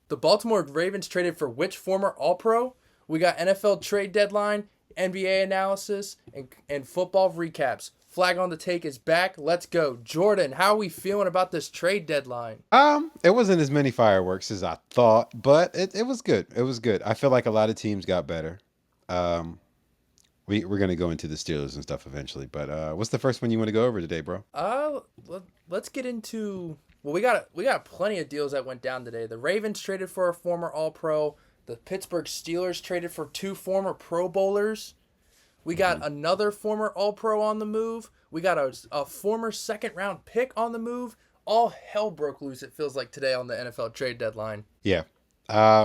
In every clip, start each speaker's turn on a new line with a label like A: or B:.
A: The Baltimore Ravens traded for which former All-Pro? We got NFL trade deadline, NBA analysis, and football recaps. Flag on the Take is back. Let's go. Jordan, how are we feeling about this trade deadline?
B: It wasn't as many fireworks as I thought, but it was good. It was good. I feel like a lot of teams got better. Um, we're gonna go into the Steelers and stuff eventually, but what's the first one you want to go over today, bro?
A: Let's get into. Well, we got plenty of deals that went down today. The Ravens traded for a former All-Pro. The Pittsburgh Steelers traded for two former Pro Bowlers. We got another former All-Pro on the move. We got a former second-round pick on the move. All hell broke loose, it feels like, today on the NFL trade deadline.
B: Yeah.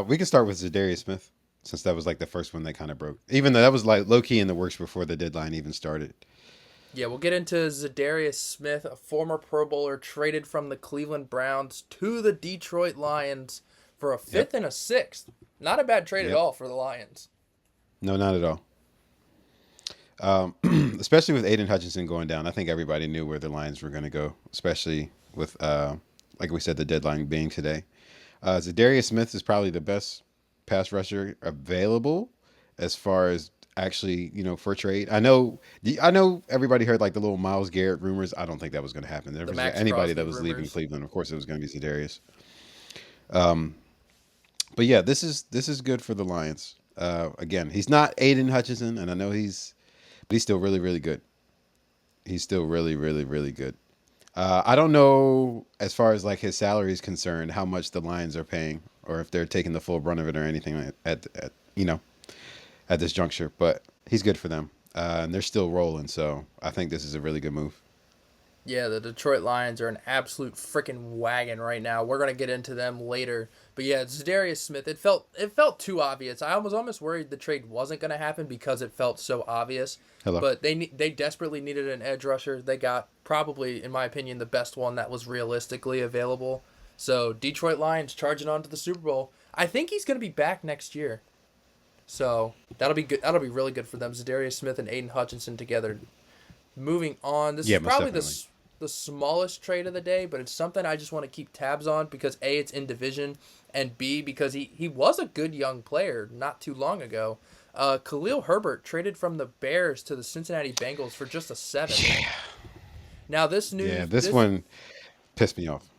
B: We can start with Zadarius Smith since that was like the first one that kind of broke. Even though that was like low key in the works before the deadline even started.
A: Yeah, we'll get into Zadarius Smith, a former Pro Bowler traded from the Cleveland Browns to the Detroit Lions for a fifth
B: Yep.
A: and a sixth. Not a bad trade at
B: Yep.
A: all for the Lions.
B: No, not at all. Especially with Aiden Hutchinson going down, I think everybody knew where the Lions were going to go, especially with, like we said, the deadline being today. Zadarius Smith is probably the best pass rusher available as far as actually, for trade. I know everybody heard like the little Miles Garrett rumors. I don't think that was going to happen. There
A: The
B: was
A: Max
B: anybody
A: Crosby
B: that was leaving
A: rumors.
B: Cleveland. Of course, it was going to be Zadarius. But yeah, this is good for the Lions. Again, he's not Aiden Hutchinson, and I know but he's still really, really good. He's still really, really, really good. I don't know as far as like his salary is concerned, how much the Lions are paying, or if they're taking the full brunt of it or anything at this juncture. But he's good for them, and they're still rolling. So I think this is a really good move.
A: Yeah, the Detroit Lions are an absolute freaking wagon right now. We're gonna get into them later, but yeah, Zadarius Smith. It felt too obvious. I was almost worried the trade wasn't gonna happen because it felt so obvious.
B: Hello.
A: But they desperately needed an edge rusher. They got probably, in my opinion, the best one that was realistically available. So Detroit Lions charging on to the Super Bowl. I think he's gonna be back next year. So that'll be good. That'll be really good for them. Zadarius Smith and Aiden Hutchinson together. Moving on, this
B: Yeah,
A: is
B: most
A: probably
B: definitely.
A: the smallest trade of the day, but it's something I just want to keep tabs on because A, it's in division, and B, because he was a good young player not too long ago. Khalil Herbert traded from the Bears to the Cincinnati Bengals for just a seventh.
B: Yeah,
A: Now this
B: yeah.
A: news,
B: This
A: this
B: one pissed me off.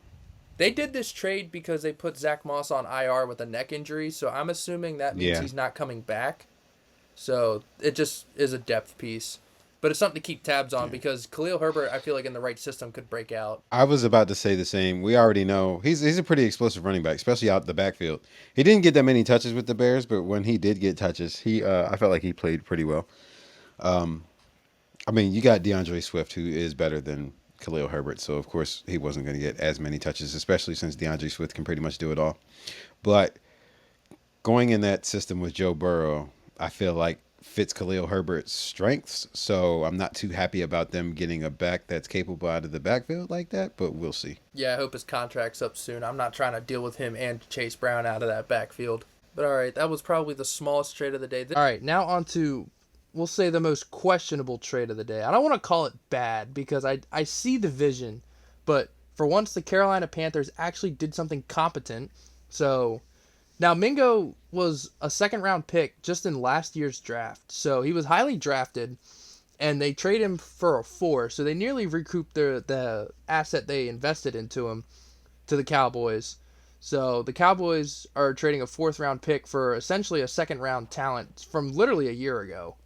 A: they did this trade because they put Zach Moss on IR with a neck injury, so I'm assuming that means
B: Yeah,
A: he's not coming back. So it just is a depth piece. But it's something to keep tabs on
B: yeah.
A: because Khalil Herbert, I feel like in the right system, could break out.
B: I was about to say the same. We already know he's a pretty explosive running back, especially out the backfield. He didn't get that many touches with the Bears, but when he did get touches, he I felt like he played pretty well. I mean, you got DeAndre Swift, who is better than Khalil Herbert, so of course he wasn't going to get as many touches, especially since DeAndre Swift can pretty much do it all. But going in that system with Joe Burrow, I feel like fits Khalil Herbert's strengths. So I'm not too happy about them getting a back that's capable out of the backfield like that, but we'll see.
A: Yeah, I hope his contract's up soon. I'm not trying to deal with him and Chase Brown out of that backfield. But all right, that was probably the smallest trade of the day. All right, now on to, we'll say, the most questionable trade of the day. I don't want to call it bad because I see the vision, but for once the Carolina Panthers actually did something competent. So now Mingo was a second round pick just in last year's draft. So he was highly drafted and they trade him for a four. So they nearly recouped the asset they invested into him to the Cowboys. So the Cowboys are trading a fourth round pick for essentially a second round talent from literally a year ago.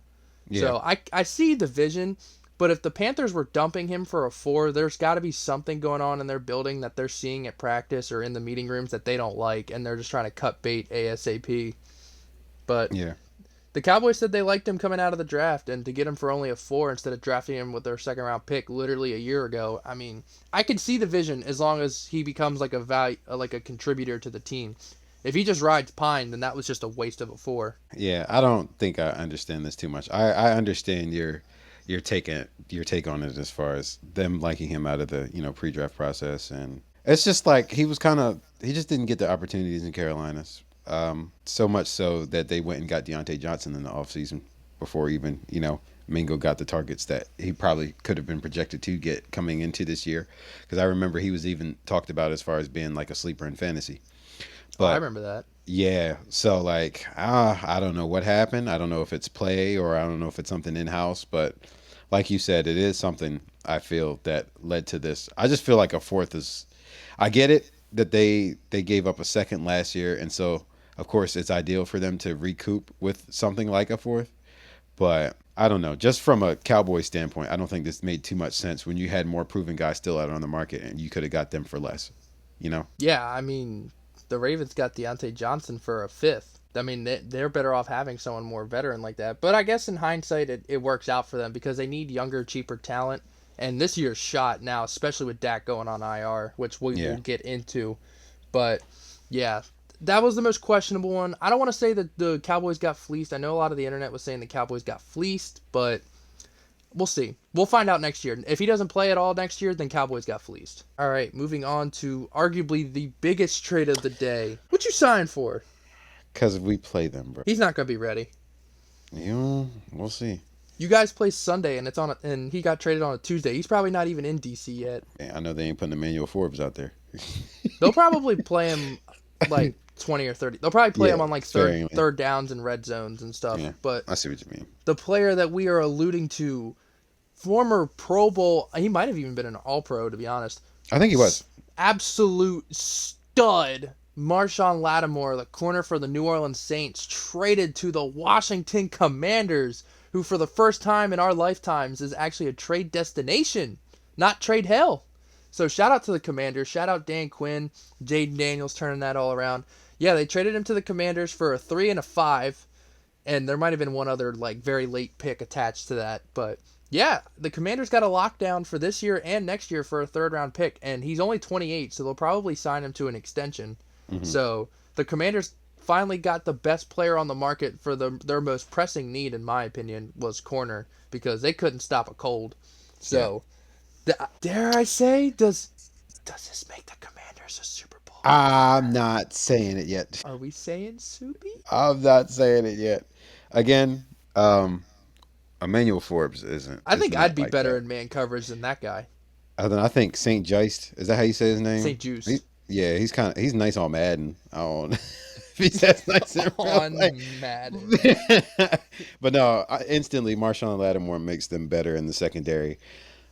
B: Yeah,
A: So I see the vision, but if the Panthers were dumping him for a four, there's got to be something going on in their building that they're seeing at practice or in the meeting rooms that they don't like, and they're just trying to cut bait ASAP. But
B: yeah.
A: the Cowboys said they liked him coming out of the draft, and to get him for only a four instead of drafting him with their second round pick literally a year ago, I mean, I could see the vision as long as he becomes like a value, like a contributor to the team. If he just rides Pine, then that was just a waste of a four.
B: Yeah, I don't think I understand this too much. I understand your take on it as far as them liking him out of the pre-draft process, and it's just like he just didn't get the opportunities in Carolinas. So much so that they went and got Deontay Johnson in the offseason before even Mingo got the targets that he probably could have been projected to get coming into this year. Because I remember he was even talked about as far as being like a sleeper in fantasy.
A: Oh, I
B: But
A: remember that.
B: yeah, so like I don't know what happened. I don't know if it's play or I don't know if it's something in house, but like you said, it is something I feel that led to this. I just feel like a fourth is. I get it that they gave up a second last year, and so of course it's ideal for them to recoup with something like a fourth. But I don't know. Just from a Cowboy standpoint, I don't think this made too much sense when you had more proven guys still out on the market, and you could have got them for less. You know?
A: Yeah, I mean, the Ravens got Deontay Johnson for a fifth. I mean, they're better off having someone more veteran like that. But I guess in hindsight, it works out for them because they need younger, cheaper talent. And this year's shot now, especially with Dak going on IR, which we will
B: Yeah.
A: get into. But yeah, that was the most questionable one. I don't want to say that the Cowboys got fleeced. I know a lot of the internet was saying the Cowboys got fleeced, but we'll see. We'll find out next year. If he doesn't play at all next year, then Cowboys got fleeced. All right, moving on to arguably the biggest trade of the day. What you signed for?
B: Because we play them, bro.
A: He's not gonna be ready.
B: You know, we'll see.
A: You guys play Sunday, and and he got traded on a Tuesday. He's probably not even in DC yet.
B: I know they ain't putting Emmanuel Forbes out there.
A: They'll probably play him like 20 or 30. They'll probably play him on like
B: sparingly.
A: third downs and red zones and stuff.
B: Yeah,
A: But
B: I see what you mean.
A: the player that we are alluding to, former Pro Bowl, he might have even been an All-Pro to be honest.
B: I think he was.
A: Absolute stud. Marshawn Lattimore, the corner for the New Orleans Saints, traded to the Washington Commanders, who for the first time in our lifetimes is actually a trade destination, not trade hell. So shout out to the Commanders. Shout out Dan Quinn, Jaden Daniels turning that all around. Yeah, they traded him to the Commanders for a 3 and a 5, and there might have been one other like very late pick attached to that, but yeah, the Commanders got a lockdown for this year and next year for a third round pick, and he's only 28, so they'll probably sign him to an extension. So the Commanders finally got the best player on the market for their most pressing need, in my opinion, was corner because they couldn't stop a cold. So, dare I say, does this make the Commanders a Super Bowl?
B: I'm not saying it yet.
A: Are we saying Soupy?
B: I'm not saying it yet. Again, Emmanuel Forbes isn't.
A: I
B: is
A: think
B: not
A: I'd be
B: like
A: better
B: that.
A: in man coverage than that guy.
B: I think Saint Just. Is that how you say his name?
A: St. Juice.
B: Yeah, he's nice on Madden. I don't know if he's that nice in real
A: On
B: life.
A: Madden.
B: But no, instantly Marshawn Lattimore makes them better in the secondary.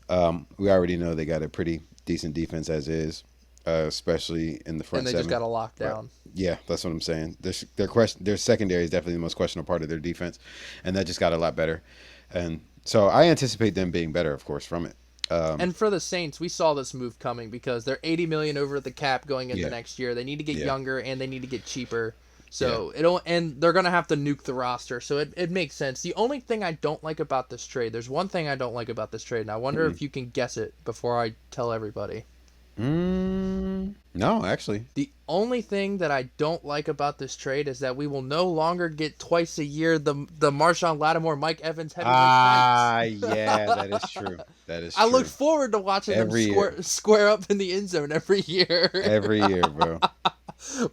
B: We already know they got a pretty decent defense as is, especially in the front
A: And they
B: seven.
A: just got a lockdown.
B: Yeah, that's what I'm saying. Their secondary is definitely the most questionable part of their defense, and that just got a lot better. And so I anticipate them being better, of course, from it.
A: And for the Saints, we saw this move coming because they're $80 million over the cap going into
B: Yeah.
A: next year. They need to get
B: Yeah.
A: younger and they need to get cheaper. So and they're gonna have to nuke the roster. So it makes sense. The only thing I don't like about this trade, there's one thing I don't like about this trade, and I wonder if you can guess it before I tell everybody.
B: No, actually.
A: The only thing that I don't like about this trade is that we will no longer get twice a year the Marshawn Lattimore, Mike Evans heavyweight fights.
B: Yeah, that is true. That is true.
A: I look forward to watching
B: Every
A: them square up in the end zone every year.
B: Every year, bro.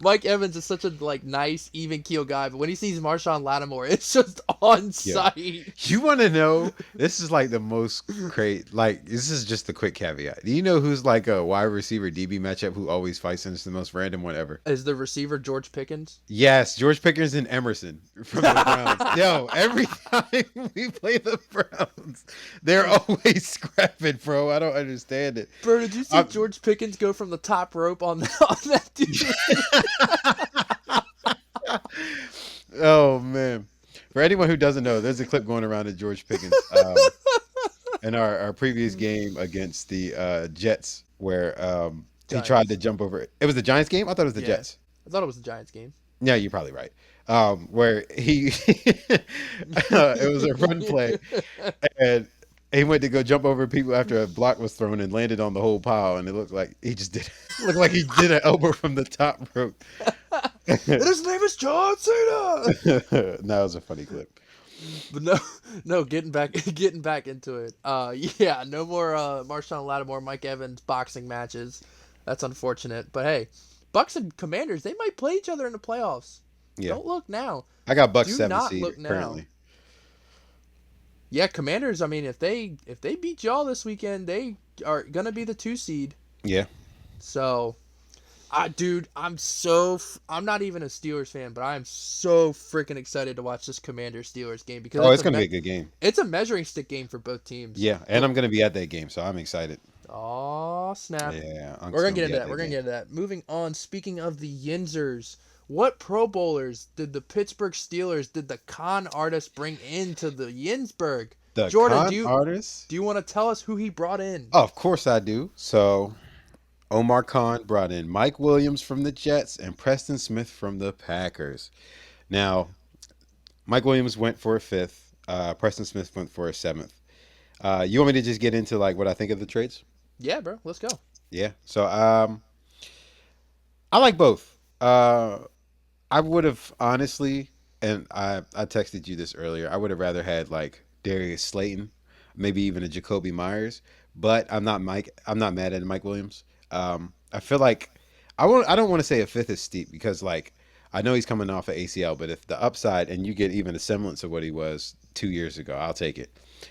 A: Mike Evans is such a nice, even keel guy, but when he sees Marshawn Lattimore, it's just on sight.
B: You want to know? This is like the most crazy. Like, this is just a quick caveat. Do you know who's like a wide receiver DB matchup who always fights, and it's the most random one ever?
A: Is the receiver George Pickens?
B: Yes, George Pickens and Emerson from the Browns. Yo, every time we play the Browns, they're always scrapping, bro. I don't understand it.
A: Bro, did you see George Pickens go from the top rope on that dude?
B: Oh man! For anyone who doesn't know, there's a clip going around of George Pickens in our previous game against the Jets, where he tried to jump over. It was the Giants game. I thought it was the Jets.
A: I thought it was the Giants game.
B: Yeah, you're probably right. Where he it was a run play, and he went to go jump over people after a block was thrown and landed on the whole pile, and it looked like he did an elbow from the top rope.
A: And his name is John Cena.
B: That was a funny clip.
A: But no, getting back into it. Yeah, no more Marshawn Lattimore, Mike Evans boxing matches. That's unfortunate. But hey, Bucks and Commanders, they might play each other in the playoffs.
B: Yeah.
A: Don't look now.
B: I got Bucks
A: Do
B: 7
A: not
B: seed
A: look now.
B: currently.
A: Yeah, Commanders, I mean, if they beat y'all this weekend, they are gonna be the 2 seed.
B: Yeah.
A: So Dude, I'm not even a Steelers fan, but I am so freaking excited to watch this Commanders Steelers game because
B: Oh, it's gonna be a good game.
A: it's a measuring stick game for both teams.
B: Yeah, and I'm gonna be at that game, so I'm excited.
A: Oh snap!
B: Yeah,
A: We're
B: Unc's
A: gonna
B: gonna
A: get
B: be
A: into
B: at
A: that.
B: that
A: We're gonna
B: game.
A: get into that. Moving on. Speaking of the Yinzers, what Pro Bowlers did the Pittsburgh Steelers did the con artist bring into the Yinsburg?
B: The
A: Jordan,
B: con artist?
A: do you want to tell us who he brought in?
B: Oh, of course I do. So Omar Khan brought in Mike Williams from the Jets and Preston Smith from the Packers. Now, Mike Williams went for a fifth. Preston Smith went for a seventh. You want me to just get into like what I think of the trades?
A: Yeah, bro. Let's go.
B: Yeah. So I like both. I would have honestly, and I texted you this earlier. I would have rather had like Darius Slayton, maybe even a Jacoby Myers. But I'm not Mike. I'm not mad at Mike Williams. I feel like I don't want to say a fifth is steep because like I know he's coming off of ACL, but if the upside and you get even a semblance of what he was 2 years ago, I'll take it.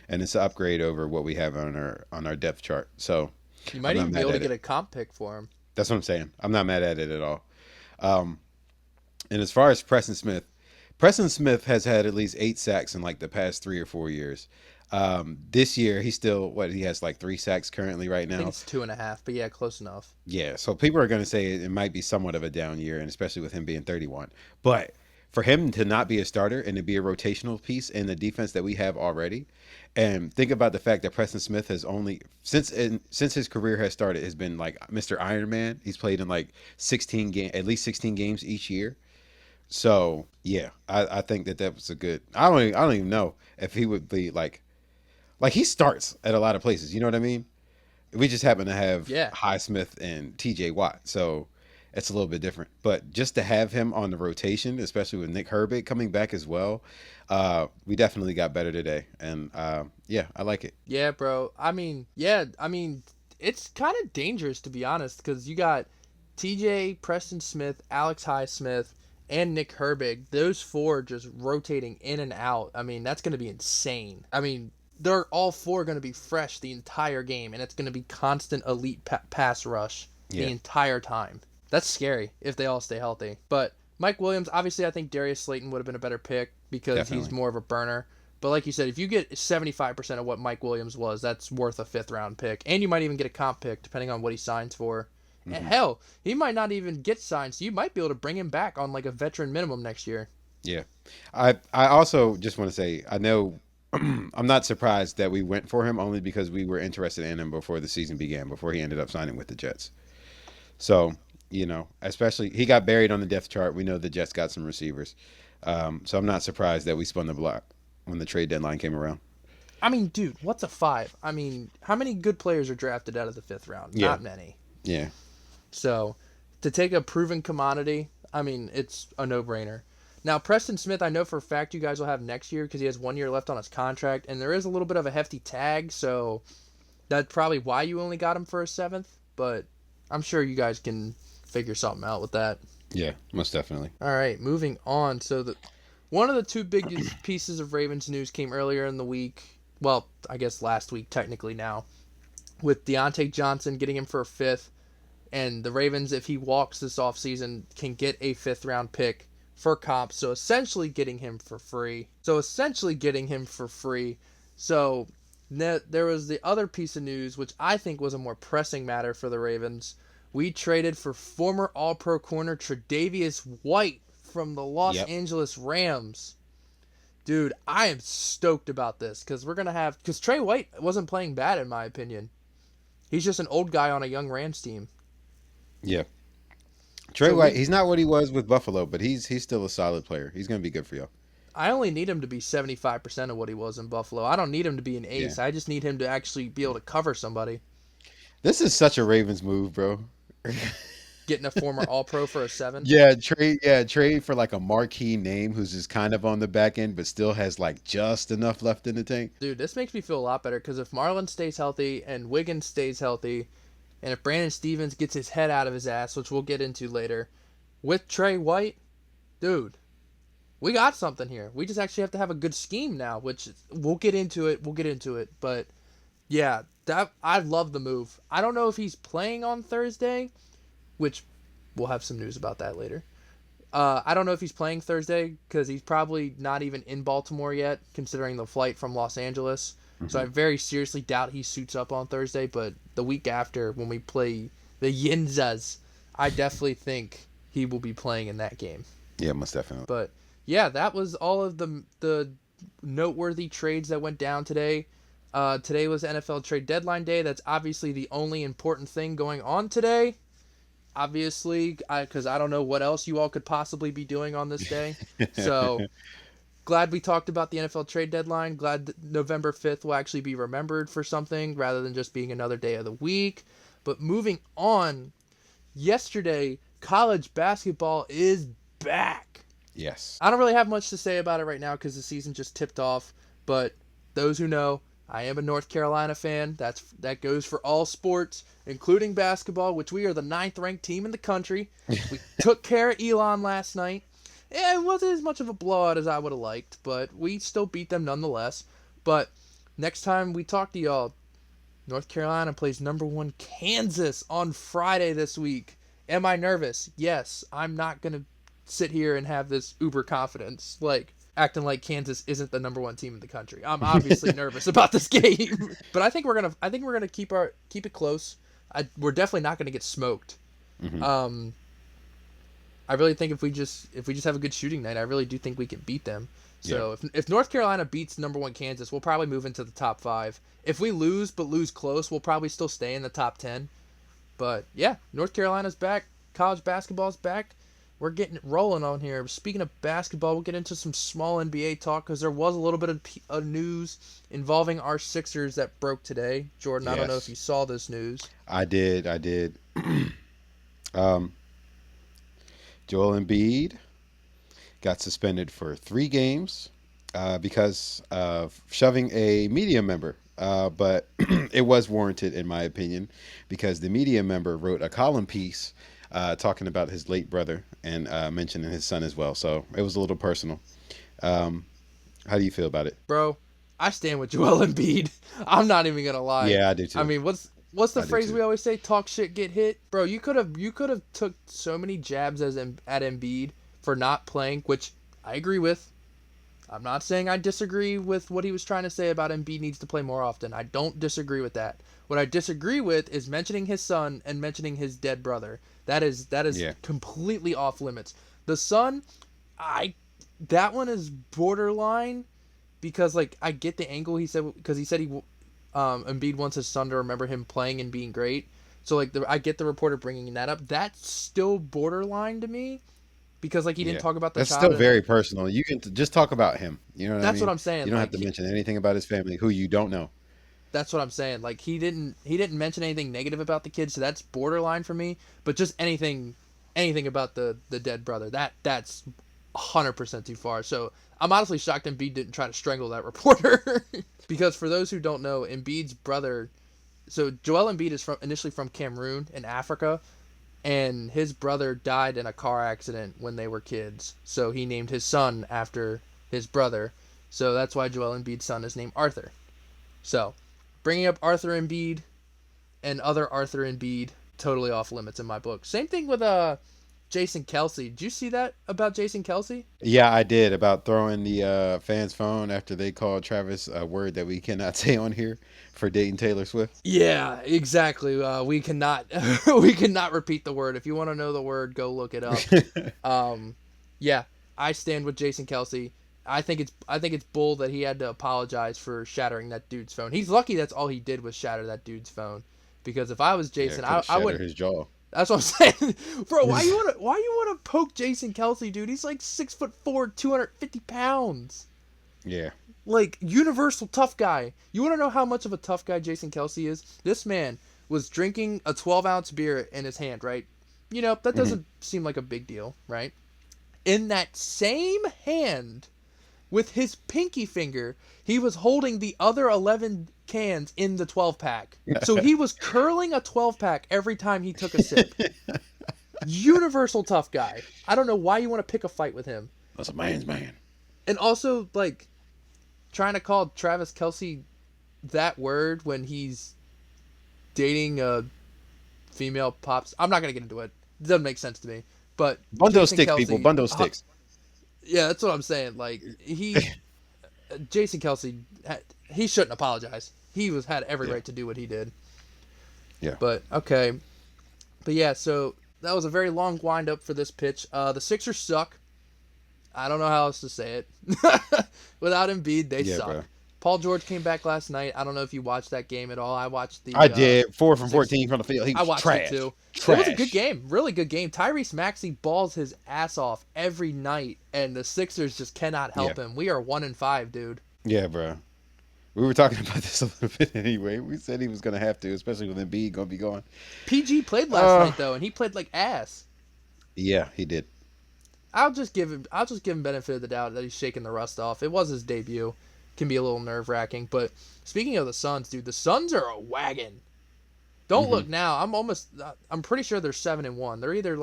B: And it's an upgrade over what we have on our depth chart. So
A: You
B: I'm
A: might
B: not
A: even be
B: mad
A: able to
B: at
A: get
B: it.
A: a comp pick for him.
B: That's what I'm saying. I'm not mad at it at all. Um, and as far as Preston Smith has had at least 8 sacks in like the past 3 or 4 years. This year he still he has like 3 sacks currently right
A: I think
B: now.
A: it's 2.5, but yeah, close enough.
B: Yeah, so people are going to say it might be somewhat of a down year, and especially with him being 31. But for him to not be a starter and to be a rotational piece in the defense that we have already, and think about the fact that Preston Smith has only since his career has started has been like Mr. Iron Man. He's played in like at least 16 games each year. So yeah, I think that was a good. I don't even know if he would be like he starts at a lot of places. You know what I mean? We just happen to have
A: Yeah.
B: Highsmith and T.J. Watt, so it's a little bit different. But just to have him on the rotation, especially with Nick Herbig coming back as well, we definitely got better today, and yeah, I like it.
A: Yeah, bro. It's kind of dangerous to be honest because you got TJ, Preston Smith, Alex Highsmith, and Nick Herbig. Those four just rotating in and out. I mean, that's going to be insane. I mean, they're all four going to be fresh the entire game, and it's going to be constant elite pass rush the
B: Yeah,
A: entire time. That's scary if they all stay healthy. But Mike Williams, obviously, I think Darius Slayton would have been a better pick because he's
B: definitely.
A: more of a burner. But like you said, if you get 75% of what Mike Williams was, that's worth a fifth round pick. And you might even get a comp pick depending on what he signs for. And
B: Hmm.
A: hell, he might not even get signed, so you might be able to bring him back on like a veteran minimum next year.
B: Yeah, I also just want to say I know I'm not surprised that we went for him only because we were interested in him before the season began, before he ended up signing with the Jets. So, especially he got buried on the depth chart. We know the Jets got some receivers. So I'm not surprised that we spun the block when the trade deadline came around.
A: I mean, dude, what's a five? I mean, how many good players are drafted out of the fifth round?
B: Yeah.
A: Not many.
B: Yeah.
A: So, to take a proven commodity, I mean, it's a no-brainer. Now, Preston Smith, I know for a fact you guys will have next year because he has 1 year left on his contract, and there is a little bit of a hefty tag, so that's probably why you only got him for a seventh, but I'm sure you guys can figure something out with that.
B: Yeah. Most definitely.
A: All right, moving on. So, one of the two biggest pieces of Ravens news came earlier in the week. Well, I guess last week, technically now, with Deontay Johnson getting him for a fifth. And the Ravens, if he walks this offseason, can get a fifth round pick for comp. So essentially getting him for free. So there was the other piece of news, which I think was a more pressing matter for the Ravens. We traded for former All Pro corner Tre'Davious White from the Los
B: Yep.
A: Angeles Rams. Dude, I am stoked about this because Trey White wasn't playing bad in my opinion. He's just an old guy on a young Rams team.
B: Yeah. Trey
A: So
B: White,
A: we
B: he's not what he was with Buffalo, but he's still a solid player. He's gonna be good for y'all.
A: I only need him to be 75% of what he was in Buffalo. I don't need him to be an
B: Yeah.
A: ace. I just need him to actually be able to cover somebody.
B: This is such a Ravens move, bro.
A: Getting a former All Pro for a 7.
B: Trade for like a marquee name who's just kind of on the back end, but still has like just enough left in the tank.
A: Dude, this makes me feel a lot better because if Marlon stays healthy and Wiggins stays healthy, and if Brandon Stevens gets his head out of his ass, which we'll get into later, with Trey White, dude, we got something here. We just actually have to have a good scheme now, which we'll get into it. But yeah, that I love the move. I don't know if he's playing on Thursday, which we'll have some news about that later. I don't know if he's playing Thursday because he's probably not even in Baltimore yet, considering the flight from Los Angeles. So I very seriously doubt he suits up on Thursday. But the week after, when we play the Yinzas, I definitely think he will be playing in that game.
B: Yeah, most definitely.
A: But yeah, that was all of the noteworthy trades that went down today. Today was NFL trade deadline day. That's obviously the only important thing going on today. Obviously, because I don't know what else you all could possibly be doing on this day. So glad we talked about the NFL trade deadline. Glad that November 5th will actually be remembered for something rather than just being another day of the week. But moving on, yesterday, college basketball is back.
B: Yes.
A: I don't really have much to say about it right now because the season just tipped off. But those who know, I am a North Carolina fan. That goes for all sports, including basketball, which we are the 9th-ranked team in the country. We took care of Elon last night. Yeah, it wasn't as much of a blowout as I would have liked, but we still beat them nonetheless. But next time we talk to y'all, North Carolina plays number 1 Kansas on Friday this week. Am I nervous? Yes. I'm not going to sit here and have this uber confidence, acting like Kansas isn't the number 1 team in the country. I'm obviously nervous about this game, but I think we're gonna keep it close. We're definitely not gonna get smoked.
B: Mm-hmm.
A: I really think if we just have a good shooting night, I really do think we can beat them. So if North Carolina beats number 1 Kansas, we'll probably move into the top 5. If we lose close, we'll probably still stay in the top 10. But yeah, North Carolina's back. College basketball's back. We're getting it rolling on here. Speaking of basketball, we'll get into some small NBA talk because there was a little bit of news involving our Sixers that broke today. Jordan, I don't know if you saw this news.
B: I did. Joel Embiid got suspended for 3 games because of shoving a media member. But it was warranted, in my opinion, because the media member wrote a column piece talking about his late brother and mentioning his son as well. So it was a little personal. How do you feel about it?
A: Bro, I stand with Joel Embiid. I'm not even going to lie.
B: Yeah, I do too.
A: I mean, what's the phrase we always say? Talk shit, get hit. Bro, you could have took so many jabs at Embiid for not playing, which I agree with. I'm not saying I disagree with what he was trying to say about Embiid needs to play more often. I don't disagree with that. What I disagree with is mentioning his son and mentioning his dead brother. That is completely off limits. The son, that one is borderline because I get the angle he said because he said Embiid wants his son to remember him playing and being great. So I get the reporter bringing that up. That's still borderline to me. Because he didn't talk about the
B: That's
A: child.
B: That's still very personal. You can just talk about him. You know what I mean?
A: That's what I'm saying.
B: You don't have to mention anything about his family who you don't know.
A: That's what I'm saying. He didn't mention anything negative about the kid, so that's borderline for me. But just anything about the dead brother, that's 100% too far. So I'm honestly shocked Embiid didn't try to strangle that reporter. Because for those who don't know, Embiid's brother, so Joel Embiid is initially from Cameroon in Africa. And his brother died in a car accident when they were kids. So he named his son after his brother. So that's why Joel Embiid's son is named Arthur. So, bringing up Arthur Embiid and other Arthur Embiid, totally off limits in my book. Same thing with Jason Kelsey. Did you see that about Jason Kelsey?
B: Yeah, I did, about throwing the fans' phone after they called Travis a word that we cannot say on here for dating Taylor Swift.
A: Yeah, exactly. We cannot repeat the word. If you want to know the word, go look it up. Yeah, I stand with Jason Kelsey. I think it's bull that he had to apologize for shattering that dude's phone. He's lucky that's all he did was shatter that dude's phone. Because if I was Jason, I would
B: his jaw.
A: That's what I'm saying. Bro, why you wanna poke Jason Kelsey, dude? He's 6'4", 250 pounds.
B: Yeah.
A: Universal tough guy. You wanna know how much of a tough guy Jason Kelsey is? This man was drinking a 12-ounce beer in his hand, right? That doesn't seem like a big deal, right? In that same hand, with his pinky finger, he was holding the other 11 cans in the 12-pack. So he was curling a 12-pack every time he took a sip. Universal tough guy. I don't know why you want to pick a fight with him.
B: That's a man's man.
A: And also, trying to call Travis Kelsey that word when he's dating a female pops. I'm not going to get into it. doesn't make sense to me. But
B: Bundle
A: Jason
B: sticks, people.
A: Kelsey,
B: Bundle sticks.
A: yeah, that's what I'm saying. Like Jason Kelsey, he shouldn't apologize. He had every
B: Yeah.
A: right to do what he did.
B: Yeah.
A: But okay, but yeah, so that was a very long wind up for this pitch. The Sixers suck. I don't know how else to say it. Without Embiid, they
B: Yeah,
A: suck.
B: bro.
A: Paul George came back last night. I don't know if you watched that game at all. I watched
B: I
A: the
B: did 4 from
A: six.
B: 14 from the field. He
A: I
B: was
A: watched it
B: trash.
A: too. It was a good
B: Trash.
A: game, really good game. Tyrese Maxey balls his ass off every night, and the Sixers just cannot help him. We are 1-5, dude.
B: Yeah, bro. We were talking about this a little bit anyway. We said he was gonna have to, especially with Embiid gonna be gone.
A: PG played last night though, and he played like ass.
B: Yeah, he did.
A: I'll just give him benefit of the doubt that he's shaking the rust off. It was his debut. Can be a little nerve-wracking, but speaking of the Suns, dude, the Suns are a wagon. Don't look now. I'm pretty sure they're 7-1. They're either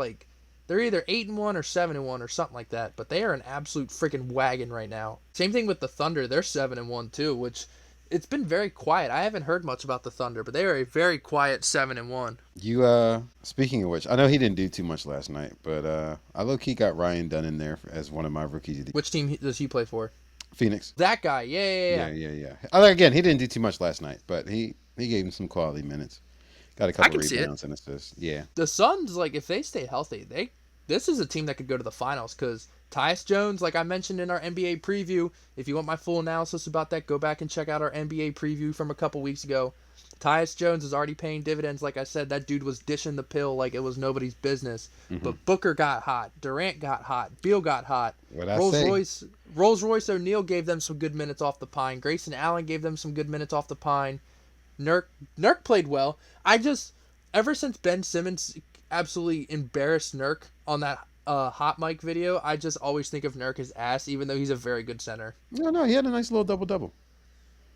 A: 8-1 or 7-1 or something like that, but they are an absolute freaking wagon right now. Same thing with the Thunder. They're 7-1 too, which it's been very quiet. I haven't heard much about the Thunder, but they are a very quiet 7-1.
B: You speaking of which, I know he didn't do too much last night, but I low key got Ryan Dunn in there as one of my rookies.
A: Which team does he play for?
B: Phoenix.
A: That guy. Yeah.
B: Again, he didn't do too much last night, but he gave him some quality minutes. Got a couple rebounds and assists. Yeah.
A: The Suns, like, if they stay healthy, this is a team that could go to the finals because Tyus Jones, like I mentioned in our NBA preview, if you want my full analysis about that, go back and check out our NBA preview from a couple weeks ago. Tyus Jones is already paying dividends. Like I said, that dude was dishing the pill like it was nobody's business.
B: Mm-hmm.
A: But Booker got hot. Durant got hot. Beal got hot.
B: Rolls
A: Royce O'Neal gave them some good minutes off the pine. Grayson Allen gave them some good minutes off the pine. Nurk played well. Ever since Ben Simmons absolutely embarrassed Nurk on that hot mic video, I just always think of Nurk as ass, even though he's a very good center.
B: No, he had a nice little double-double.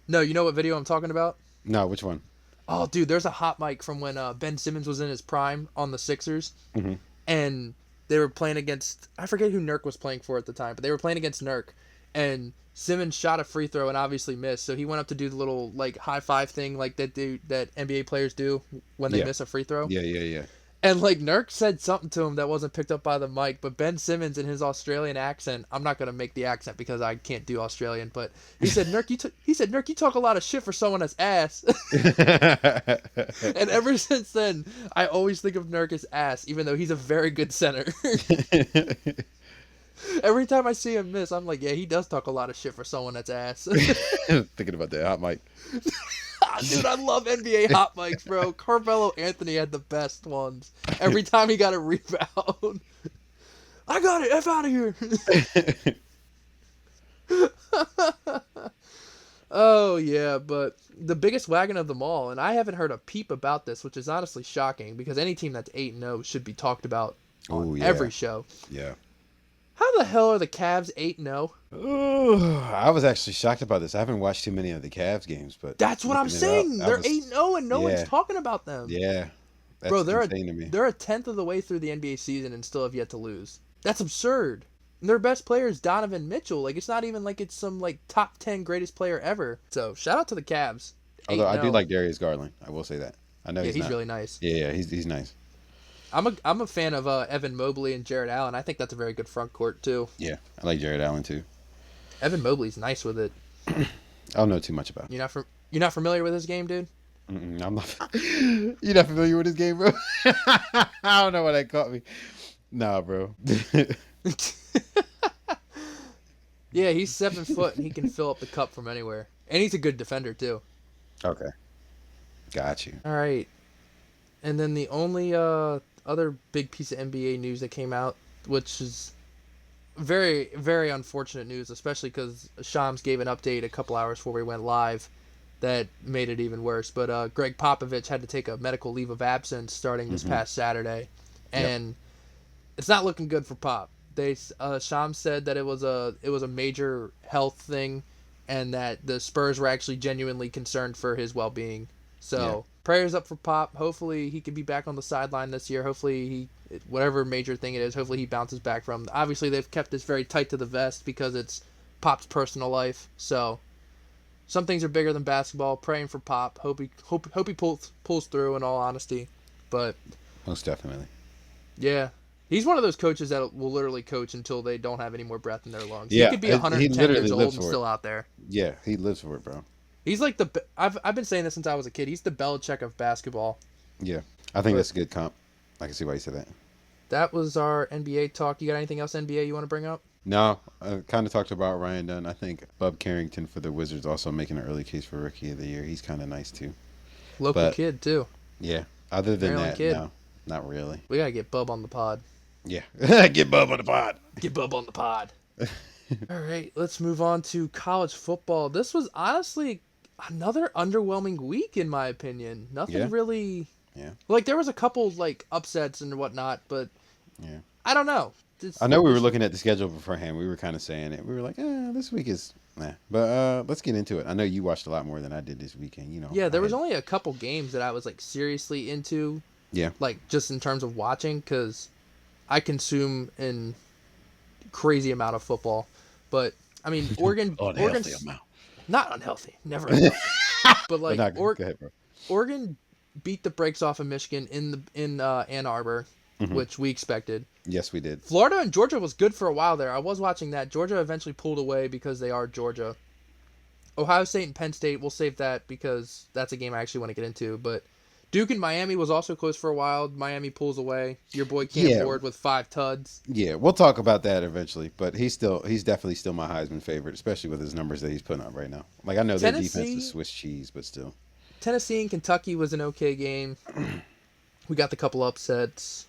A: No, you know what video I'm talking about?
B: No, which one?
A: Oh, dude, there's a hot mic from when Ben Simmons was in his prime on the Sixers, and they were playing against, I forget who Nurk was playing for at the time, but they were playing against Nurk, and Simmons shot a free throw and obviously missed, so he went up to do the little like high five thing like that NBA players do when they miss a free throw.
B: Yeah.
A: And like Nurk said something to him that wasn't picked up by the mic, but Ben Simmons in his Australian accent, I'm not gonna make the accent because I can't do Australian, but he said Nurk, you talk a lot of shit for someone that's ass. And ever since then, I always think of Nurk as ass, even though he's a very good center. Every time I see him miss, I'm like, yeah, he does talk a lot of shit for someone that's ass.
B: Thinking about that hot mic.
A: Dude, I love NBA hot mics, bro. Carmelo Anthony had the best ones. Every time he got a rebound. I got it. F out of here. Oh, yeah, but the biggest wagon of them all, and I haven't heard a peep about this, which is honestly shocking, because any team that's 8-0 should be talked about on every show.
B: Yeah.
A: How the hell are the Cavs 8-0?
B: I was actually shocked about this. I haven't watched too many of the Cavs games, but
A: that's what I'm saying. They're 8-0 and no one's talking about them.
B: Yeah, that's
A: bro, they're
B: insane to me.
A: They're a tenth of the way through the NBA season and still have yet to lose. That's absurd. And their best player is Donovan Mitchell. Like, it's not even like it's some like top 10 greatest player ever. So shout out to the Cavs.
B: Although I do like Darius Garland, I will say that. I know he's
A: really nice.
B: Yeah, he's nice.
A: I'm a fan of Evan Mobley and Jared Allen. I think that's a very good front court too.
B: Yeah, I like Jared Allen too.
A: Evan Mobley's nice with it.
B: I don't know too much about it.
A: You're not familiar with his game, dude?
B: I'm not. You're not familiar with his game, bro? I don't know why that caught me. Nah, bro.
A: Yeah, he's 7 foot and he can fill up the cup from anywhere. And he's a good defender too.
B: Okay. Got you.
A: All right. And then the only other big piece of NBA news that came out, which is very, very unfortunate news, especially because Shams gave an update a couple hours before we went live that made it even worse. But Greg Popovich had to take a medical leave of absence starting this past Saturday. And it's not looking good for Pop. Shams said that it was a major health thing and that the Spurs were actually genuinely concerned for his well-being. So prayers up for Pop. Hopefully he can be back on the sideline this year. Hopefully whatever major thing it is, hopefully he bounces back from. Obviously they've kept this very tight to the vest because it's Pop's personal life. So some things are bigger than basketball. Praying for Pop. Hope he pulls through in all honesty. But
B: most definitely.
A: Yeah. He's one of those coaches that will literally coach until they don't have any more breath in their lungs. He
B: Yeah,
A: could be
B: he
A: 110
B: literally
A: years old
B: lives
A: and
B: for it.
A: still out there.
B: Yeah, he lives for it, bro.
A: He's like I've been saying this since I was a kid. He's the Belichick of basketball.
B: Yeah, I think
A: But
B: that's a good comp. I can see why you said that.
A: that was our NBA talk. You got anything else NBA you want to bring up?
B: No, I kind of talked about Ryan Dunn. I think Bub Carrington for the Wizards also making an early case for Rookie of the Year. He's kind of nice too.
A: Local
B: But
A: kid too.
B: yeah, other than
A: Maryland
B: that,
A: kid.
B: no, not really.
A: We gotta get Bub on the pod.
B: Yeah, get Bub on the pod.
A: Get Bub on the pod. All right, let's move on to college football. This was honestly another underwhelming week in my opinion.
B: Yeah,
A: Nothing really
B: yeah,
A: like there was a couple like upsets and whatnot, but
B: yeah.
A: I don't know.
B: I know we were looking at the schedule beforehand. We were kind of saying it. We were like, this week is nah. But let's get into it. I know you watched a lot more than I did this weekend. You know.
A: Yeah, there was only a couple games that I was like seriously into.
B: Yeah.
A: Like just in terms of watching, because I consume an crazy amount of football. But I mean, Oregon's
B: amount.
A: not unhealthy, never unhealthy. But like
B: not, go ahead, bro.
A: Oregon beat the brakes off of Michigan in Ann Arbor, which we expected.
B: Yes, we did.
A: Florida and Georgia was good for a while there. I was watching that. Georgia eventually pulled away because they are Georgia. Ohio State and Penn State, we'll save that because that's a game I actually want to get into. But Duke and Miami was also close for a while. Miami pulls away. Your boy Cam Ward with 5 tuds.
B: Yeah, we'll talk about that eventually. But he's definitely still my Heisman favorite, especially with his numbers that he's putting up right now. Like I know their defense is Swiss cheese, but still.
A: Tennessee and Kentucky was an okay game. We got the couple upsets.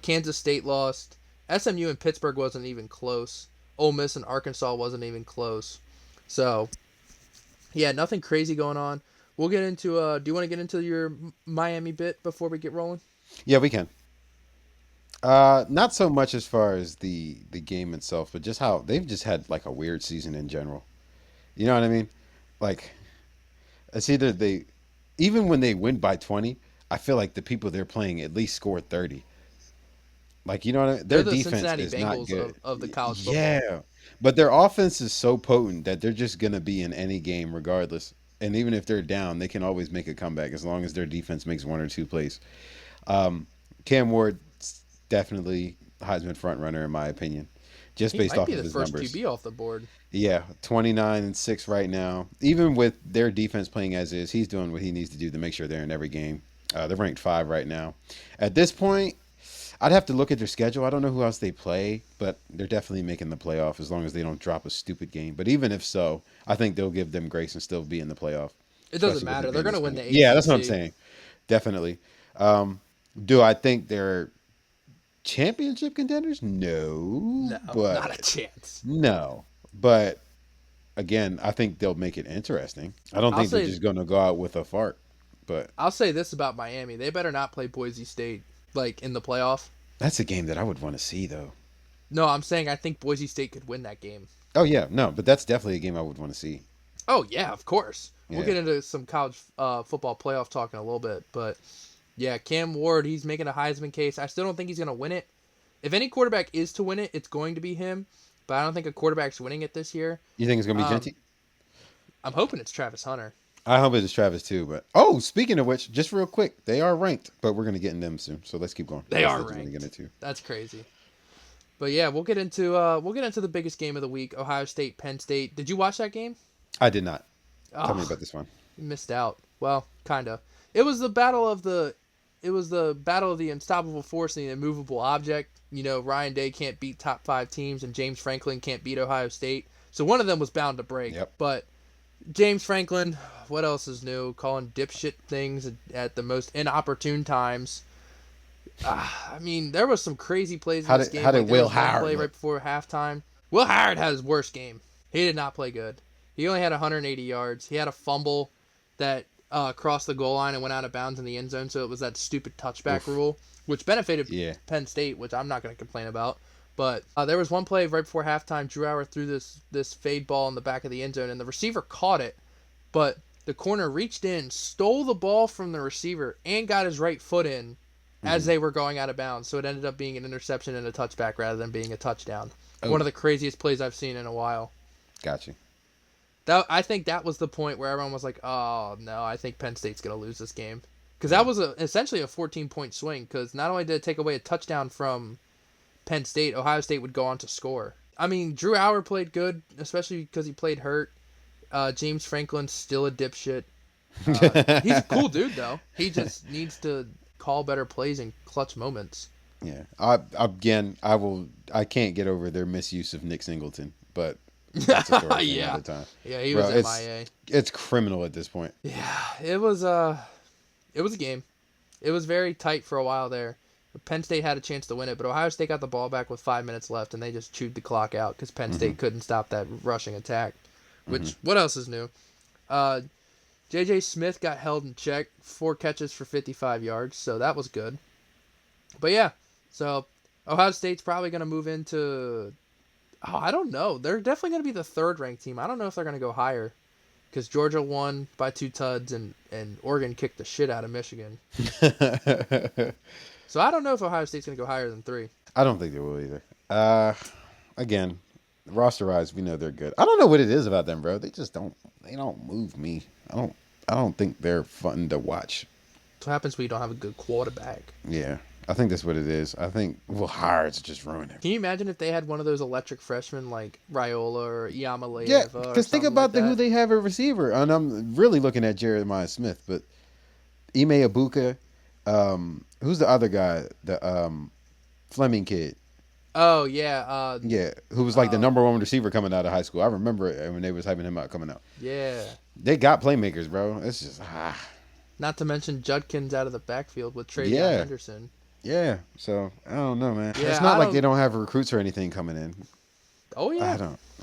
A: Kansas State lost. SMU and Pittsburgh wasn't even close. Ole Miss and Arkansas wasn't even close. So, yeah, nothing crazy going on. We'll get into, do you want to get into your Miami bit before we get rolling?
B: Yeah, we can. Not so much as far as the game itself, but just how they've just had like a weird season in general. You know what I mean? Like, it's either even when they win by 20, I feel like the people they're playing at least score 30. Like, you know what I mean? Their
A: They're the
B: defense
A: Cincinnati
B: is
A: Bengals
B: not good.
A: of the college football.
B: Yeah. But their offense is so potent that they're just going to be in any game regardless. And even if they're down, they can always make a comeback as long as their defense makes 1 or 2 plays. Cam Ward, definitely Heisman front runner in my opinion, just
A: He
B: based
A: might
B: off
A: be
B: of
A: the
B: his
A: first
B: numbers.
A: QB off the board.
B: Yeah, 29-6 right now. Even with their defense playing as is, he's doing what he needs to do to make sure they're in every game. They're ranked 5 right now. At this point, I'd have to look at their schedule. I don't know who else they play, but they're definitely making the playoff as long as they don't drop a stupid game. But even if so, I think they'll give them grace and still be in the playoff.
A: It doesn't matter. They're going to win the ACC.
B: Yeah, that's what I'm saying. Definitely. Do I think they're championship contenders? No, but
A: not a chance.
B: No, but again, I think they'll make it interesting. I don't think they're just going to go out with a fart. But
A: I'll say this about Miami: they better not play Boise State like in the playoff.
B: That's a game that I would want to see, though.
A: No, I'm saying I think Boise State could win that game.
B: Oh yeah, no, but that's definitely a game I would want to see.
A: Oh yeah, of course.
B: Yeah.
A: We'll get into some college football playoff talk in a little bit, but yeah, Cam Ward, he's making a Heisman case. I still don't think he's going to win it. If any quarterback is to win it, it's going to be him. But I don't think a quarterback's winning it this year.
B: You think it's going to be Genty?
A: I'm hoping it's Travis Hunter.
B: I hope it's Travis too. But speaking of which, just real quick, they are ranked, but we're going to get in them soon. So let's keep going.
A: They are ranked. That's crazy. But yeah, we'll get into the biggest game of the week: Ohio State, Penn State. Did you watch that game?
B: I did not. Tell me about this one.
A: You missed out. Well, kinda. It was the battle of the unstoppable force and the immovable object. You know, Ryan Day can't beat top 5 teams, and James Franklin can't beat Ohio State. So one of them was bound to break.
B: Yep.
A: But James Franklin, what else is new? Calling dipshit things at the most inopportune times. I mean, there was some crazy plays in this game.
B: How did Will Howard
A: play right before halftime? Will Howard had his worst game. He did not play good. He only had 180 yards. He had a fumble that crossed the goal line and went out of bounds in the end zone, so it was that stupid touchback rule, which benefited Penn State, which I'm not going to complain about. But there was one play right before halftime. Drew Howard threw this fade ball in the back of the end zone, and the receiver caught it, but the corner reached in, stole the ball from the receiver, and got his right foot in as they were going out of bounds. So it ended up being an interception and a touchback rather than being a touchdown. One of the craziest plays I've seen in a while.
B: Got you.
A: I think that was the point where everyone was like, oh, no, I think Penn State's going to lose this game. Because that was essentially a 14-point swing, because not only did it take away a touchdown from Penn State, Ohio State would go on to score. I mean, Drew Hauer played good, especially because he played hurt. James Franklin's still a dipshit. He's a cool dude, though. He just needs to call better plays in clutch moments.
B: Yeah. I can't get over their misuse of Nick Singleton, but that's a story for another time.
A: Yeah, he was MIA.
B: It's criminal at this point.
A: Yeah, it was a game. It was very tight for a while there. Penn State had a chance to win it, but Ohio State got the ball back with 5 minutes left, and they just chewed the clock out because Penn State couldn't stop that rushing attack. Which, what else is new? J.J. Smith got held in check, 4 catches for 55 yards, so that was good. But yeah, so Ohio State's probably going to move into... Oh, I don't know. They're definitely going to be the third-ranked team. I don't know if they're going to go higher because Georgia won by 2 tuds, and Oregon kicked the shit out of Michigan. So I don't know if Ohio State's going to go higher than 3.
B: I don't think they will either. Again, roster-wise, we know they're good. I don't know what it is about them, bro. They just don't. They don't move me. I don't think they're fun to watch.
A: That's what happens when you don't have a good quarterback.
B: Yeah, I think that's what it is. I think Hart's just ruined it.
A: Can you imagine if they had one of those electric freshmen like Raiola or Yamaleeva?
B: Yeah, because think about
A: like
B: who they have at receiver. And I'm really looking at Jeremiah Smith, but Ime Abuka. Who's the other guy? The Fleming kid.
A: Oh yeah.
B: Yeah, who was like the number 1 receiver coming out of high school. I remember it when they was hyping him out coming out.
A: Yeah.
B: They got playmakers, bro. It's just
A: Not to mention Judkins out of the backfield with Travion Henderson.
B: Yeah. So I don't know, man.
A: Yeah,
B: it's not like they don't have recruits or anything coming in.
A: Oh yeah.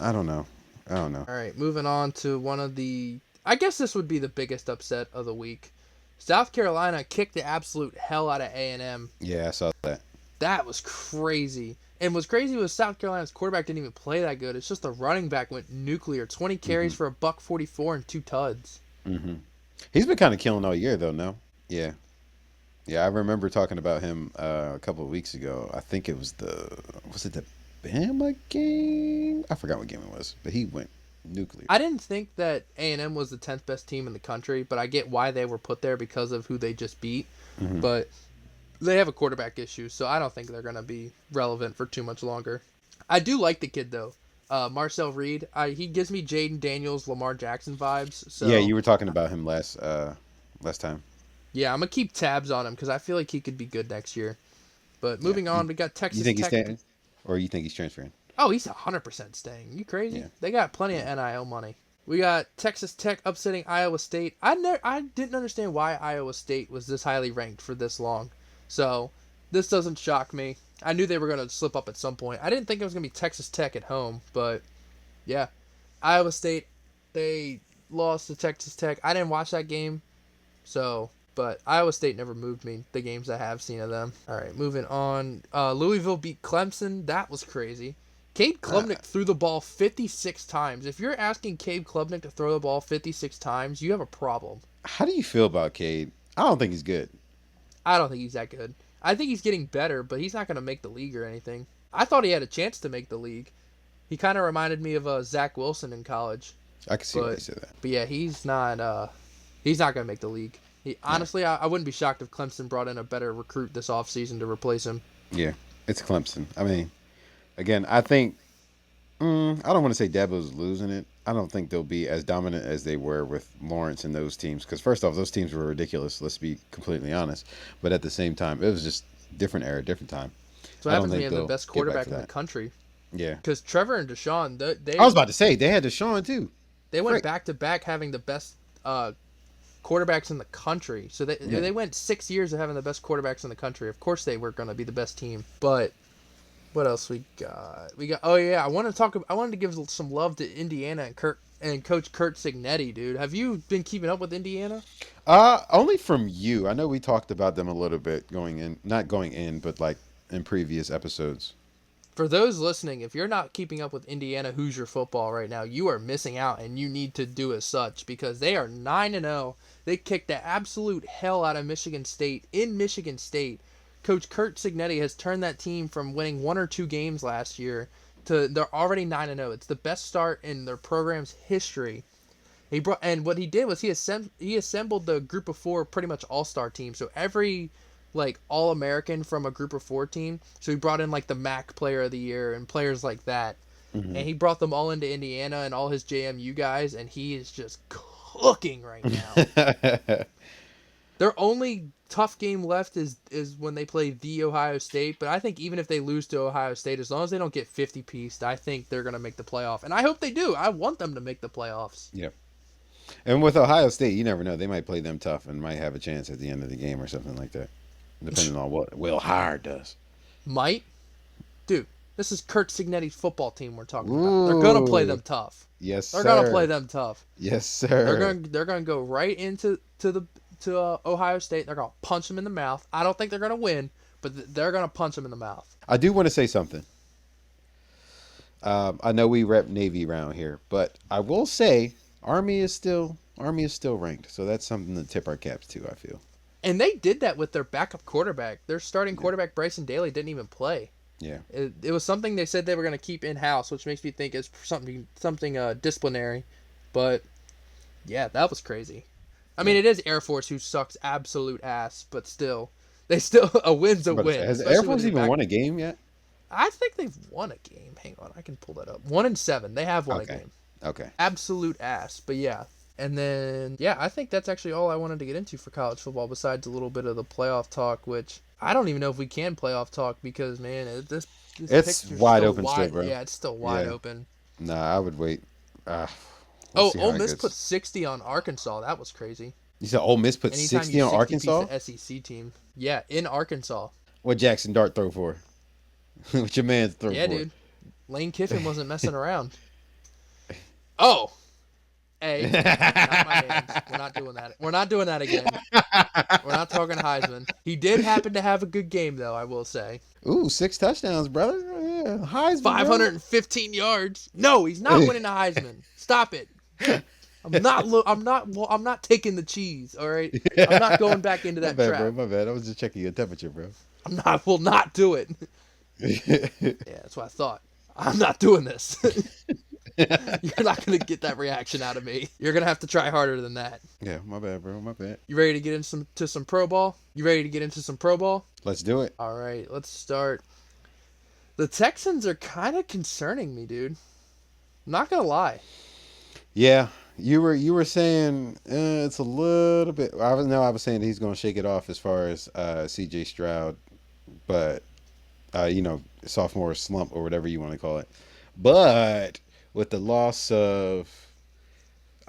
B: I don't know.
A: All right, moving on to one of the. I guess this would be the biggest upset of the week. South Carolina kicked the absolute hell out of A&M.
B: Yeah, I saw that.
A: That was crazy. And what's crazy was South Carolina's quarterback didn't even play that good. It's just the running back went nuclear. 20 carries for $144 and 2 tuds.
B: Mm-hmm. He's been kind of killing all year, though, no? Yeah. Yeah, I remember talking about him a couple of weeks ago. I think it was was it the Bama game? I forgot what game it was, but he went nuclear.
A: I didn't think that A&M was the 10th best team in the country, but I get why they were put there because of who they just beat. But they have a quarterback issue, so I don't think they're going to be relevant for too much longer. I do like the kid, though. Marcel Reed. He gives me Jaden Daniels, Lamar Jackson vibes. So
B: yeah, you were talking about him last time.
A: Yeah, I'm going to keep tabs on him because I feel like he could be good next year. But moving on, we got Texas
B: Tech. You think
A: Tech.
B: he's staying? Or you think he's transferring?
A: Oh, he's 100% staying. You crazy?
B: Yeah.
A: They got plenty of NIL money. We got Texas Tech upsetting Iowa State. I didn't understand why Iowa State was this highly ranked for this long. So, this doesn't shock me. I knew they were going to slip up at some point. I didn't think it was going to be Texas Tech at home, but yeah. Iowa State, they lost to Texas Tech. I didn't watch that game, but Iowa State never moved me, the games I have seen of them. All right, moving on. Louisville beat Clemson. That was crazy. Cade Klubnik threw the ball 56 times. If you're asking Cade Klubnik to throw the ball 56 times, you have a problem.
B: How do you feel about Cade? I don't think he's good.
A: I don't think he's that good. I think he's getting better, but he's not going to make the league or anything. I thought he had a chance to make the league. He kind of reminded me of Zach Wilson in college.
B: I can see why you said that.
A: But yeah, he's not going to make the league. Honestly, I wouldn't be shocked if Clemson brought in a better recruit this offseason to replace him.
B: Yeah, it's Clemson. I mean, again, I think I don't want to say Dabo's losing it. I don't think they'll be as dominant as they were with Lawrence and those teams. Because first off, those teams were ridiculous. Let's be completely honest. But at the same time, it was just different era, different time.
A: So what happens when you have the best quarterback in the country?
B: Yeah.
A: Because Trevor and Deshaun,
B: I was about to say, they had Deshaun too.
A: They went back-to-back having the best quarterbacks in the country. So they went 6 years of having the best quarterbacks in the country. Of course they were going to be the best team. But what else we got? Oh yeah, I wanted to give some love to Indiana and Coach Kurt Cignetti, dude. Have you been keeping up with Indiana?
B: Only from you. I know we talked about them a little bit not going in, but like in previous episodes.
A: For those listening, if you're not keeping up with Indiana Hoosier football right now, you are missing out, and you need to do as such because they are 9-0. They kicked the absolute hell out of Michigan State in Michigan State. Coach Kurt Cignetti has turned that team from winning 1 or 2 games last year to they're already 9-0. It's the best start in their program's history. And what he did was he assembled the group of 4 pretty much all-star team. So every like all-American from a group of 4 team. So he brought in like the MAC player of the year and players like that.
B: Mm-hmm.
A: And he brought them all into Indiana and all his JMU guys, and he is just cooking right now. Their only tough game left is when they play the Ohio State, but I think even if they lose to Ohio State, as long as they don't get 50-pieced, I think they're going to make the playoff. And I hope they do. I want them to make the playoffs.
B: Yeah. And with Ohio State, you never know. They might play them tough and might have a chance at the end of the game or something like that, depending on what Will Hard does.
A: Might? Dude, this is Kurt Cignetti's football team we're talking about. They're going to play them tough.
B: Yes, sir.
A: They're going to play them tough.
B: Yes, sir.
A: They're going to go right into Ohio State. They're going to punch them in the mouth. I don't think they're going to win, but they're going to punch them in the mouth.
B: I do want to say something. I know we rep Navy around here, but I will say Army is still ranked. So that's something to tip our caps to, I feel.
A: And they did that with their backup quarterback. Their starting quarterback, Bryson Daly, didn't even play.
B: Yeah.
A: It was something they said they were going to keep in-house, which makes me think it's something disciplinary. But, yeah, that was crazy. I mean, it is Air Force who sucks absolute ass, but still. A win's a win.
B: Has Air Force even won a game yet?
A: I think they've won a game. Hang on, I can pull that up. 1-7. They have won a game.
B: Okay.
A: Absolute ass. But yeah. And then, yeah, I think that's actually all I wanted to get into for college football besides a little bit of the playoff talk, which I don't even know if we can playoff talk because, man, this
B: it's wide open still, bro.
A: Yeah, it's still wide open.
B: Nah, I would wait.
A: Ole Miss put 60 on Arkansas. That was crazy.
B: You said Ole Miss put 60 on Arkansas?
A: The SEC team. Yeah, in Arkansas.
B: What Jackson Dart throw for? What your man's throw for?
A: Yeah, dude. Lane Kiffin wasn't messing around. Oh! Hey, not my hands. We're not doing that. We're not doing that again. We're not talking Heisman. He did happen to have a good game, though, I will say.
B: Ooh, 6 touchdowns, brother. Yeah, Heisman.
A: 515 yards. No, he's not winning the Heisman. Stop it. I'm not taking the cheese, all right? I'm not going back into that
B: trap.
A: Bro,
B: my bad. I was just checking your temperature, bro.
A: Will not do it. Yeah, that's what I thought. I'm not doing this. You're not going to get that reaction out of me. You're going to have to try harder than that.
B: Yeah, my bad, bro. My bad.
A: You ready to get into some pro ball? Let's
B: do it.
A: All right, let's start. The Texans are kind of concerning me, dude. I'm not going to lie.
B: Yeah, you were saying it's a little bit. I was saying he's going to shake it off as far as C.J. Stroud, but sophomore slump or whatever you want to call it. But with the loss of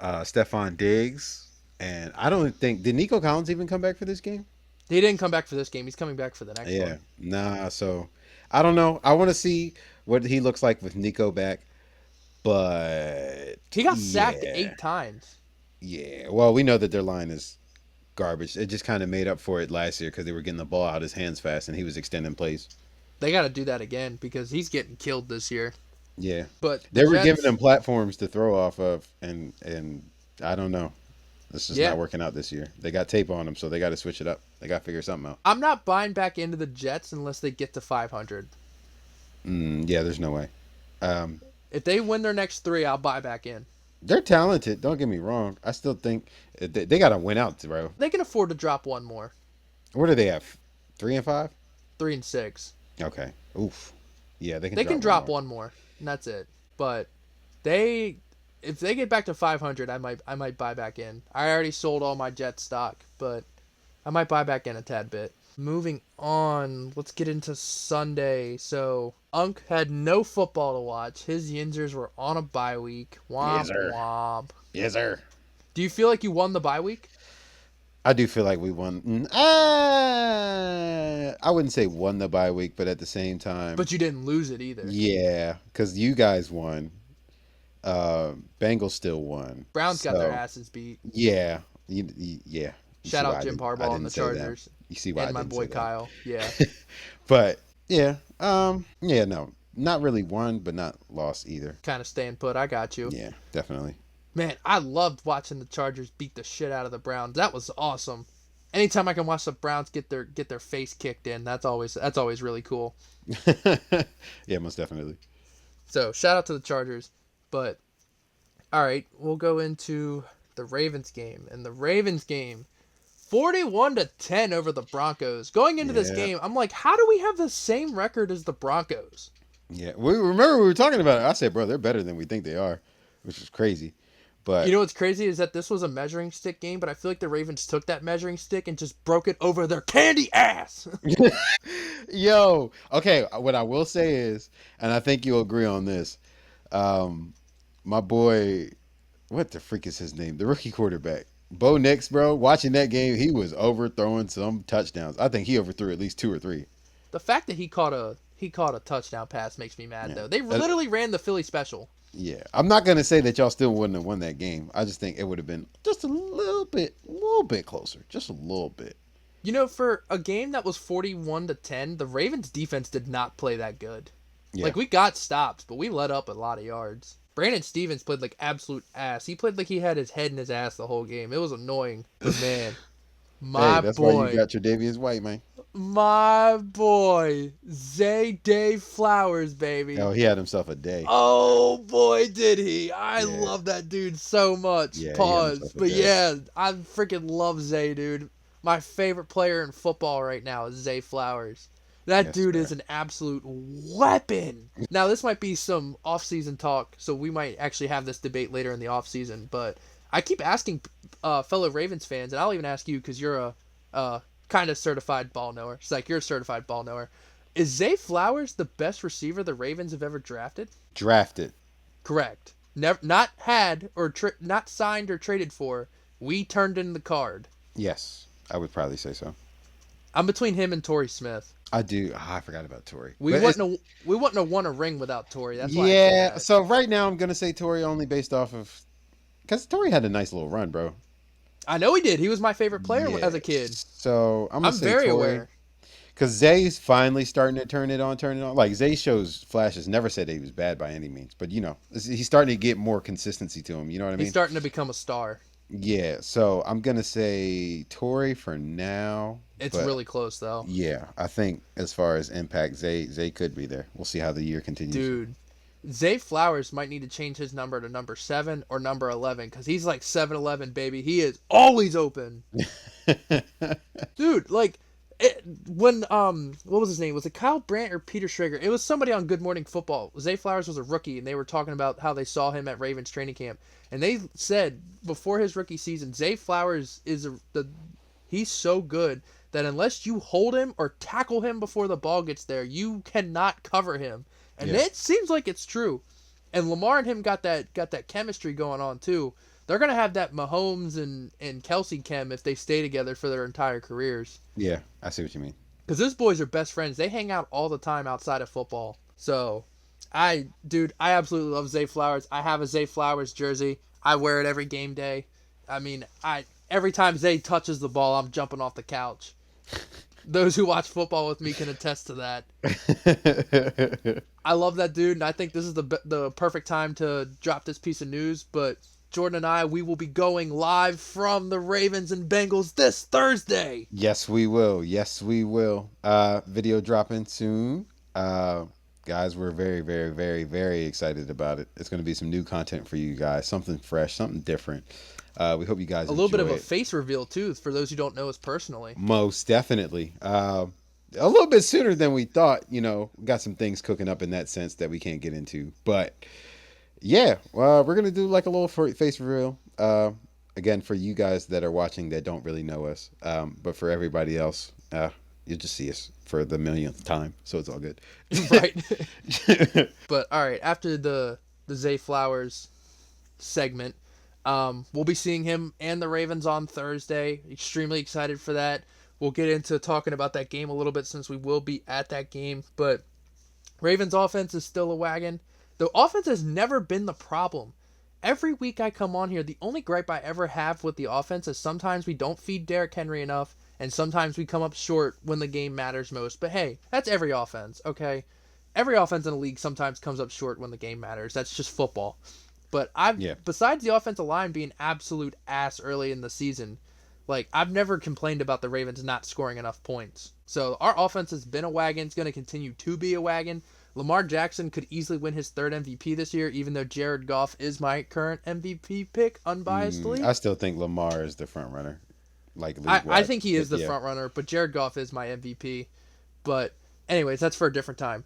B: Stephon Diggs, and I don't think did Nico Collins even come back for this game?
A: He didn't come back for this game. He's coming back for the next one.
B: Yeah, nah. So I don't know. I want to see what he looks like with Nico back. But
A: he got sacked 8 times.
B: Yeah. Well, we know that their line is garbage. It just kind of made up for it last year because they were getting the ball out of his hands fast and he was extending plays.
A: They got to do that again because he's getting killed this year.
B: Yeah.
A: But
B: they were giving them platforms to throw off of, and I don't know. This is not working out this year. They got tape on them, so they got to switch it up. They got to figure something out.
A: I'm not buying back into the Jets unless they get to 500.
B: Yeah, there's no way.
A: If they win their next 3, I'll buy back in.
B: They're talented. Don't get me wrong. I still think they got to win out, bro.
A: They can afford to drop one more.
B: What do they have? 3 and 5?
A: 3 and 6.
B: Okay. Oof. Yeah, they can.
A: They can drop one more, and that's it. But if they get back to 500, I might buy back in. I already sold all my Jet stock, but I might buy back in a tad bit. Moving on, let's get into Sunday. So, Unc had no football to watch. His Yinzers were on a bye week. Womp womp.
B: Yes, sir.
A: Do you feel like you won the bye week?
B: I do feel like we won. I wouldn't say won the bye week, but at the same time.
A: But you didn't lose it either.
B: Yeah, because you guys won. Bengals still won.
A: Browns got their asses beat.
B: Yeah. Yeah.
A: Shout out Jim Harbaugh on the Chargers.
B: You see why?
A: And my boy Kyle. Yeah.
B: But yeah. Yeah. No, not really won, but not lost either.
A: Kind of staying put. I got you.
B: Yeah, definitely.
A: Man, I loved watching the Chargers beat the shit out of the Browns. That was awesome. Anytime I can watch the Browns get their face kicked in, that's always really cool.
B: Yeah, most definitely.
A: So shout out to the Chargers, but All right, we'll go into the Ravens game. And the Ravens game, 41-10 over the Broncos. Going into this
B: Yeah.
A: game, I'm like, how do we have the same record as the Broncos?
B: Yeah. We remember we were talking about it. I said, bro, they're better than we think they are, which is crazy.
A: You
B: But
A: know what's crazy is that this was a measuring stick game, but I feel like the Ravens took that measuring stick and just broke it over their candy ass.
B: yo, okay, what I will say is, and I think you'll agree on this, um, my boy, what the freak is his name? The rookie quarterback. Bo Nix, bro, watching that game, he was overthrowing some touchdowns. I think he overthrew at least two or three.
A: The fact that he caught a touchdown pass makes me mad
B: Yeah.
A: though. They literally ran the Philly special.
B: Yeah. I'm not gonna say that y'all still wouldn't have won that game. I just think it would have been just a little bit closer. Just a little bit.
A: You know, for a game that was 41-10, the Ravens defense did not play that good.
B: Yeah.
A: Like we got stops, but we let up a lot of yards. Brandon Stevens played like absolute ass. He played like he had his head in his ass the whole game. It was annoying. But man,
B: Hey,
A: my
B: that's why you
A: boy,
B: got your Davius White, man.
A: my boy, Zay Day Flowers, baby.
B: Oh, he had himself a day.
A: Oh boy, did he! I
B: Yeah.
A: love that dude so much.
B: Yeah, he had
A: Pause.
B: himself a
A: But
B: day.
A: yeah, I freaking love Zay, dude. My favorite player in football right now is Zay Flowers. That
B: Yes,
A: dude
B: sir.
A: is an absolute weapon. Now, this might be some off-season talk, so we might actually have this debate later in the off-season. But I keep asking fellow Ravens fans, and I'll even ask you because you're a kind of certified ball knower. It's like you're a certified ball knower. Is Zay Flowers the best receiver the Ravens have ever drafted?
B: Drafted.
A: Correct. Never, not had or not signed or traded for. We turned in the card.
B: Yes, I would probably say so.
A: I'm between him and Torrey Smith.
B: I do. I forgot about Tory.
A: We
B: But
A: wouldn't have won a ring without Torrey. That's why I say
B: yeah.
A: that.
B: So right now I'm gonna say Tory only based off of because Tory had a nice little run, bro.
A: I know he did. He was my favorite player
B: Yeah.
A: as a kid.
B: So I'm gonna
A: I'm
B: say
A: very
B: Tory
A: aware.
B: because Zay's finally starting to turn it on, turn it on. Like Zay shows flashes. Never said he was bad by any means, but he's starting to get more consistency to him. You know what I
A: He's
B: mean?
A: starting to become a star.
B: Yeah. So I'm gonna say Tory for now.
A: It's
B: But
A: really close though.
B: yeah, I think as far as impact, Zay could be there. We'll see how the year continues.
A: Dude, Zay Flowers might need to change his number to number 7 or number 11 because he's like 7-11, baby. He is always open. Dude, like when what was his name? Was it Kyle Brandt or Peter Schrager? It was somebody on Good Morning Football. Zay Flowers was a rookie, and they were talking about how they saw him at Ravens training camp, and they said before his rookie season, Zay Flowers is he's so good that unless you hold him or tackle him before the ball gets there, you cannot cover him, and
B: Yeah.
A: it seems like it's true. And Lamar and him got that chemistry going on too. They're gonna have that Mahomes and Kelsey chem if they stay together for their entire careers.
B: Yeah, I see what you mean.
A: Because those boys are best friends. They hang out all the time outside of football. So, I absolutely love Zay Flowers. I have a Zay Flowers jersey. I wear it every game day. I mean, every time Zay touches the ball, I'm jumping off the couch. Those who watch football with me can attest to that. I love that dude, and I think this is the perfect time to drop this piece of news. But Jordan and I, we will be going live from the Ravens and Bengals this Thursday.
B: Yes, we will. Yes, we will. Video dropping soon. Guys, we're very, very, very, very excited about it. It's going to be some new content for you guys. Something fresh, something different. We hope you guys
A: A little bit of
B: enjoy
A: a
B: it.
A: face reveal too, for those who don't know us personally.
B: Most definitely. A little bit sooner than we thought. Got some things cooking up in that sense that we can't get into. But yeah, we're gonna do like a little face reveal. Again, for you guys that are watching that don't really know us, but for everybody else, you'll just see us for the millionth time, so it's all good.
A: Right. But all right, after the Zay Flowers segment, we'll be seeing him and the Ravens on Thursday. Extremely excited for that. We'll get into talking about that game a little bit since we will be at that game. But Ravens offense is still a wagon. The offense has never been the problem. Every week I come on here, the only gripe I ever have with the offense is sometimes we don't feed Derrick Henry enough, and sometimes we come up short when the game matters most. But hey, that's every offense, okay? Every offense in the league sometimes comes up short when the game matters. That's just football. But
B: Yeah.
A: besides the offensive line being absolute ass early in the season, like I've never complained about the Ravens not scoring enough points. So our offense has been a wagon. It's going to continue to be a wagon. Lamar Jackson could easily win his third MVP this year, even though Jared Goff is my current MVP pick, unbiasedly.
B: I still think Lamar is the front runner, like league
A: I
B: wide.
A: think he is the
B: Yeah.
A: front runner, but Jared Goff is my MVP. But anyways, that's for a different time.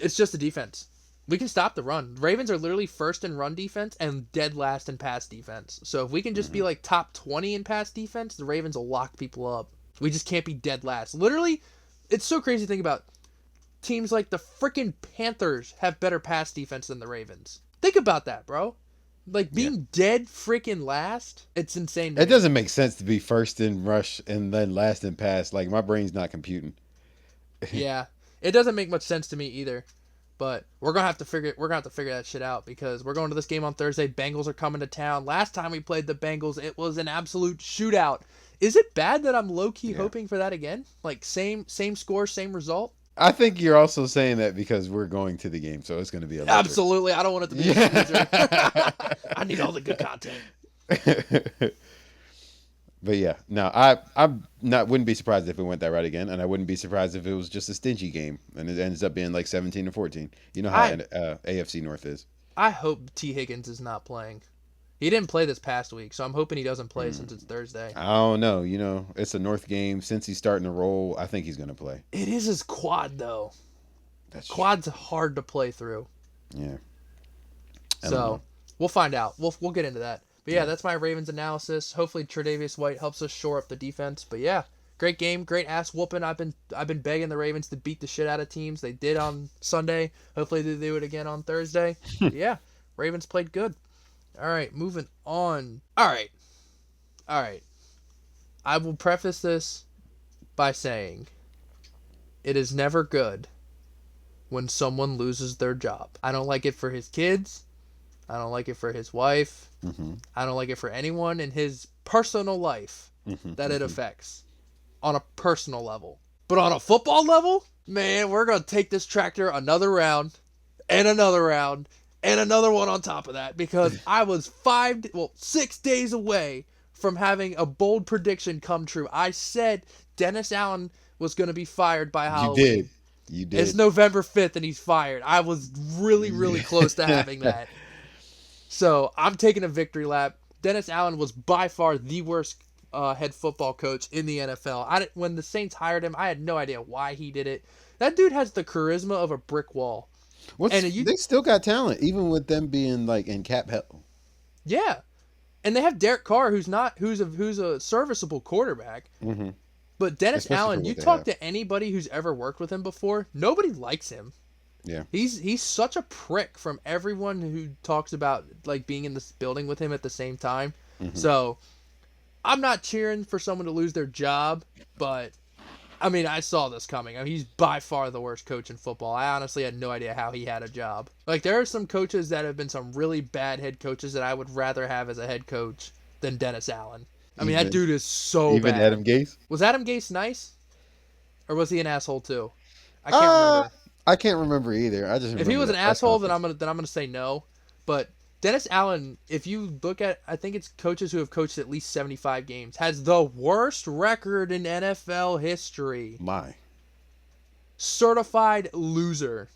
A: It's just the defense. We can stop the run. Ravens are literally first in run defense and dead last in pass defense. So if we can just be like top 20 in pass defense, the Ravens will lock people up. We just can't be dead last. Literally, it's so crazy to think about. Teams like the freaking Panthers have better pass defense than the Ravens. Think about that, bro. Like being dead freaking last, it's insane.
B: It doesn't make sense to be first in rush and then last in pass. Like my brain's not computing.
A: Yeah, it doesn't make much sense to me either. But we're gonna have to figure that shit out because we're going to this game on Thursday. Bengals are coming to town. Last time we played the Bengals, it was an absolute shootout. Is it bad that I'm low key hoping for that again? Like same score, same result?
B: I think you're also saying that because we're going to the game, so it's going to be electric.
A: Absolutely, I don't want it to be a snoozer. I need all the good content.
B: But yeah, no, I wouldn't be surprised if it went that route again, and I wouldn't be surprised if it was just a stingy game and it ends up being like 17-14. You know how AFC North is.
A: I hope T. Higgins is not playing. He didn't play this past week, so I'm hoping he doesn't play since it's Thursday.
B: I don't know. You know, it's a North game. Since he's starting to roll, I think he's going to play.
A: It is his quad, though. Quad's hard to play through.
B: Yeah.
A: So, we'll find out. We'll get into that. But yeah, that's my Ravens analysis. Hopefully Tre'Davious White helps us shore up the defense. But yeah, great game, great ass whooping. I've been begging the Ravens to beat the shit out of teams. They did on Sunday. Hopefully they do it again on Thursday. Yeah, Ravens played good. All right, moving on. All right. I will preface this by saying it is never good when someone loses their job. I don't like it for his kids. I don't like it for his wife.
B: Mm-hmm.
A: I don't like it for anyone in his personal life that it affects on a personal level. But on a football level, man, we're going to take this tractor another round and another round and another one on top of that because I was 6 days away from having a bold prediction come true. I said Dennis Allen was going to be fired by Halloween.
B: You did.
A: It's November 5th and he's fired. I was really, really close to having that. So I'm taking a victory lap. Dennis Allen was by far the worst head football coach in the NFL. When the Saints hired him, I had no idea why he did it. That dude has the charisma of a brick wall.
B: They still got talent, even with them being like in cap hell.
A: Yeah, and they have Derek Carr, who's a serviceable quarterback.
B: Mm-hmm.
A: But Dennis Allen, you talk to anybody who's ever worked with him before, nobody likes him.
B: Yeah,
A: he's such a prick from everyone who talks about like being in this building with him at the same time. Mm-hmm. So I'm not cheering for someone to lose their job, but I mean I saw this coming. I mean, he's by far the worst coach in football. I honestly had no idea how he had a job. Like there are some coaches that have been some really bad head coaches that I would rather have as a head coach than Dennis Allen. I mean that dude is so bad.
B: Even Adam Gase?
A: Was Adam Gase nice, or was he an asshole too? I can't remember.
B: I can't remember either. I just remember
A: if he was an asshole, then I'm gonna say no. But Dennis Allen, if you look at, I think it's coaches who have coached at least 75 games, has the worst record in NFL history.
B: My
A: certified loser.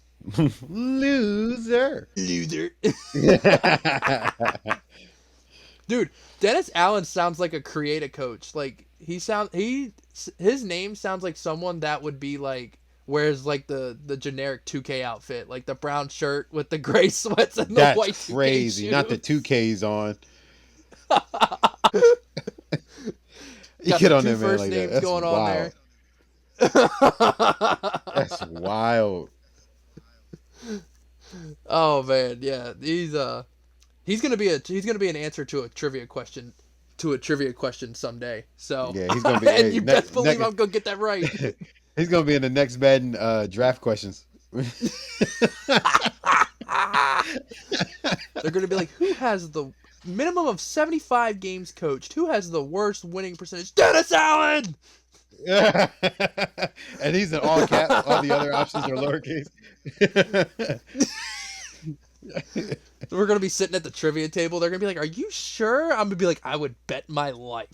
B: Loser.
A: Dude, Dennis Allen sounds like a creative coach. Like his name sounds like someone that would be like. Wears like the generic 2K outfit, like the brown shirt with the gray sweats and the white 2K
B: crazy.
A: shoes.
B: Not the 2Ks on.
A: You get on there, man. Like that. That's going wild. On there.
B: That's wild.
A: Oh man, yeah. He's gonna be an answer to a trivia question. Someday. So
B: yeah, he's gonna be.
A: And you best believe I'm gonna get that right.
B: He's gonna be in the next Madden draft questions.
A: They're gonna be like, who has the minimum of 75 games coached? Who has the worst winning percentage? Dennis Allen.
B: And he's in all caps. All the other options are lowercase.
A: So we're gonna be sitting at the trivia table. They're gonna be like, "Are you sure?" I'm gonna be like, "I would bet my life."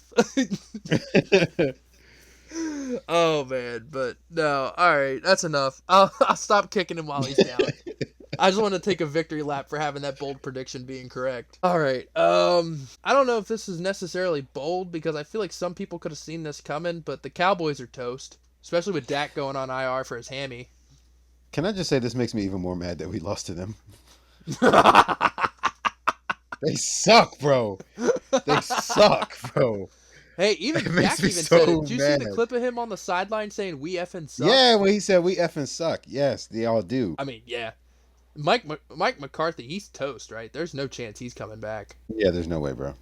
A: Oh man, but no. All right, that's enough. I'll stop kicking him while he's down. I just want to take a victory lap for having that bold prediction being correct. All right. I don't know if this is necessarily bold because I feel like some people could have seen this coming, but the Cowboys are toast, especially with Dak going on IR for his hammy.
B: Can I just say this makes me even more mad that we lost to them? They suck, bro. They suck, bro.
A: Hey, even
B: It makes
A: Dak
B: me
A: even said it.
B: so
A: Did you see the
B: mad.
A: clip of him on the sideline saying "We effing suck"?
B: Yeah, when he said we effing suck. Yes, they all do.
A: I mean, yeah. Mike McCarthy, he's toast, right? There's no chance he's coming back.
B: Yeah, there's no way, bro.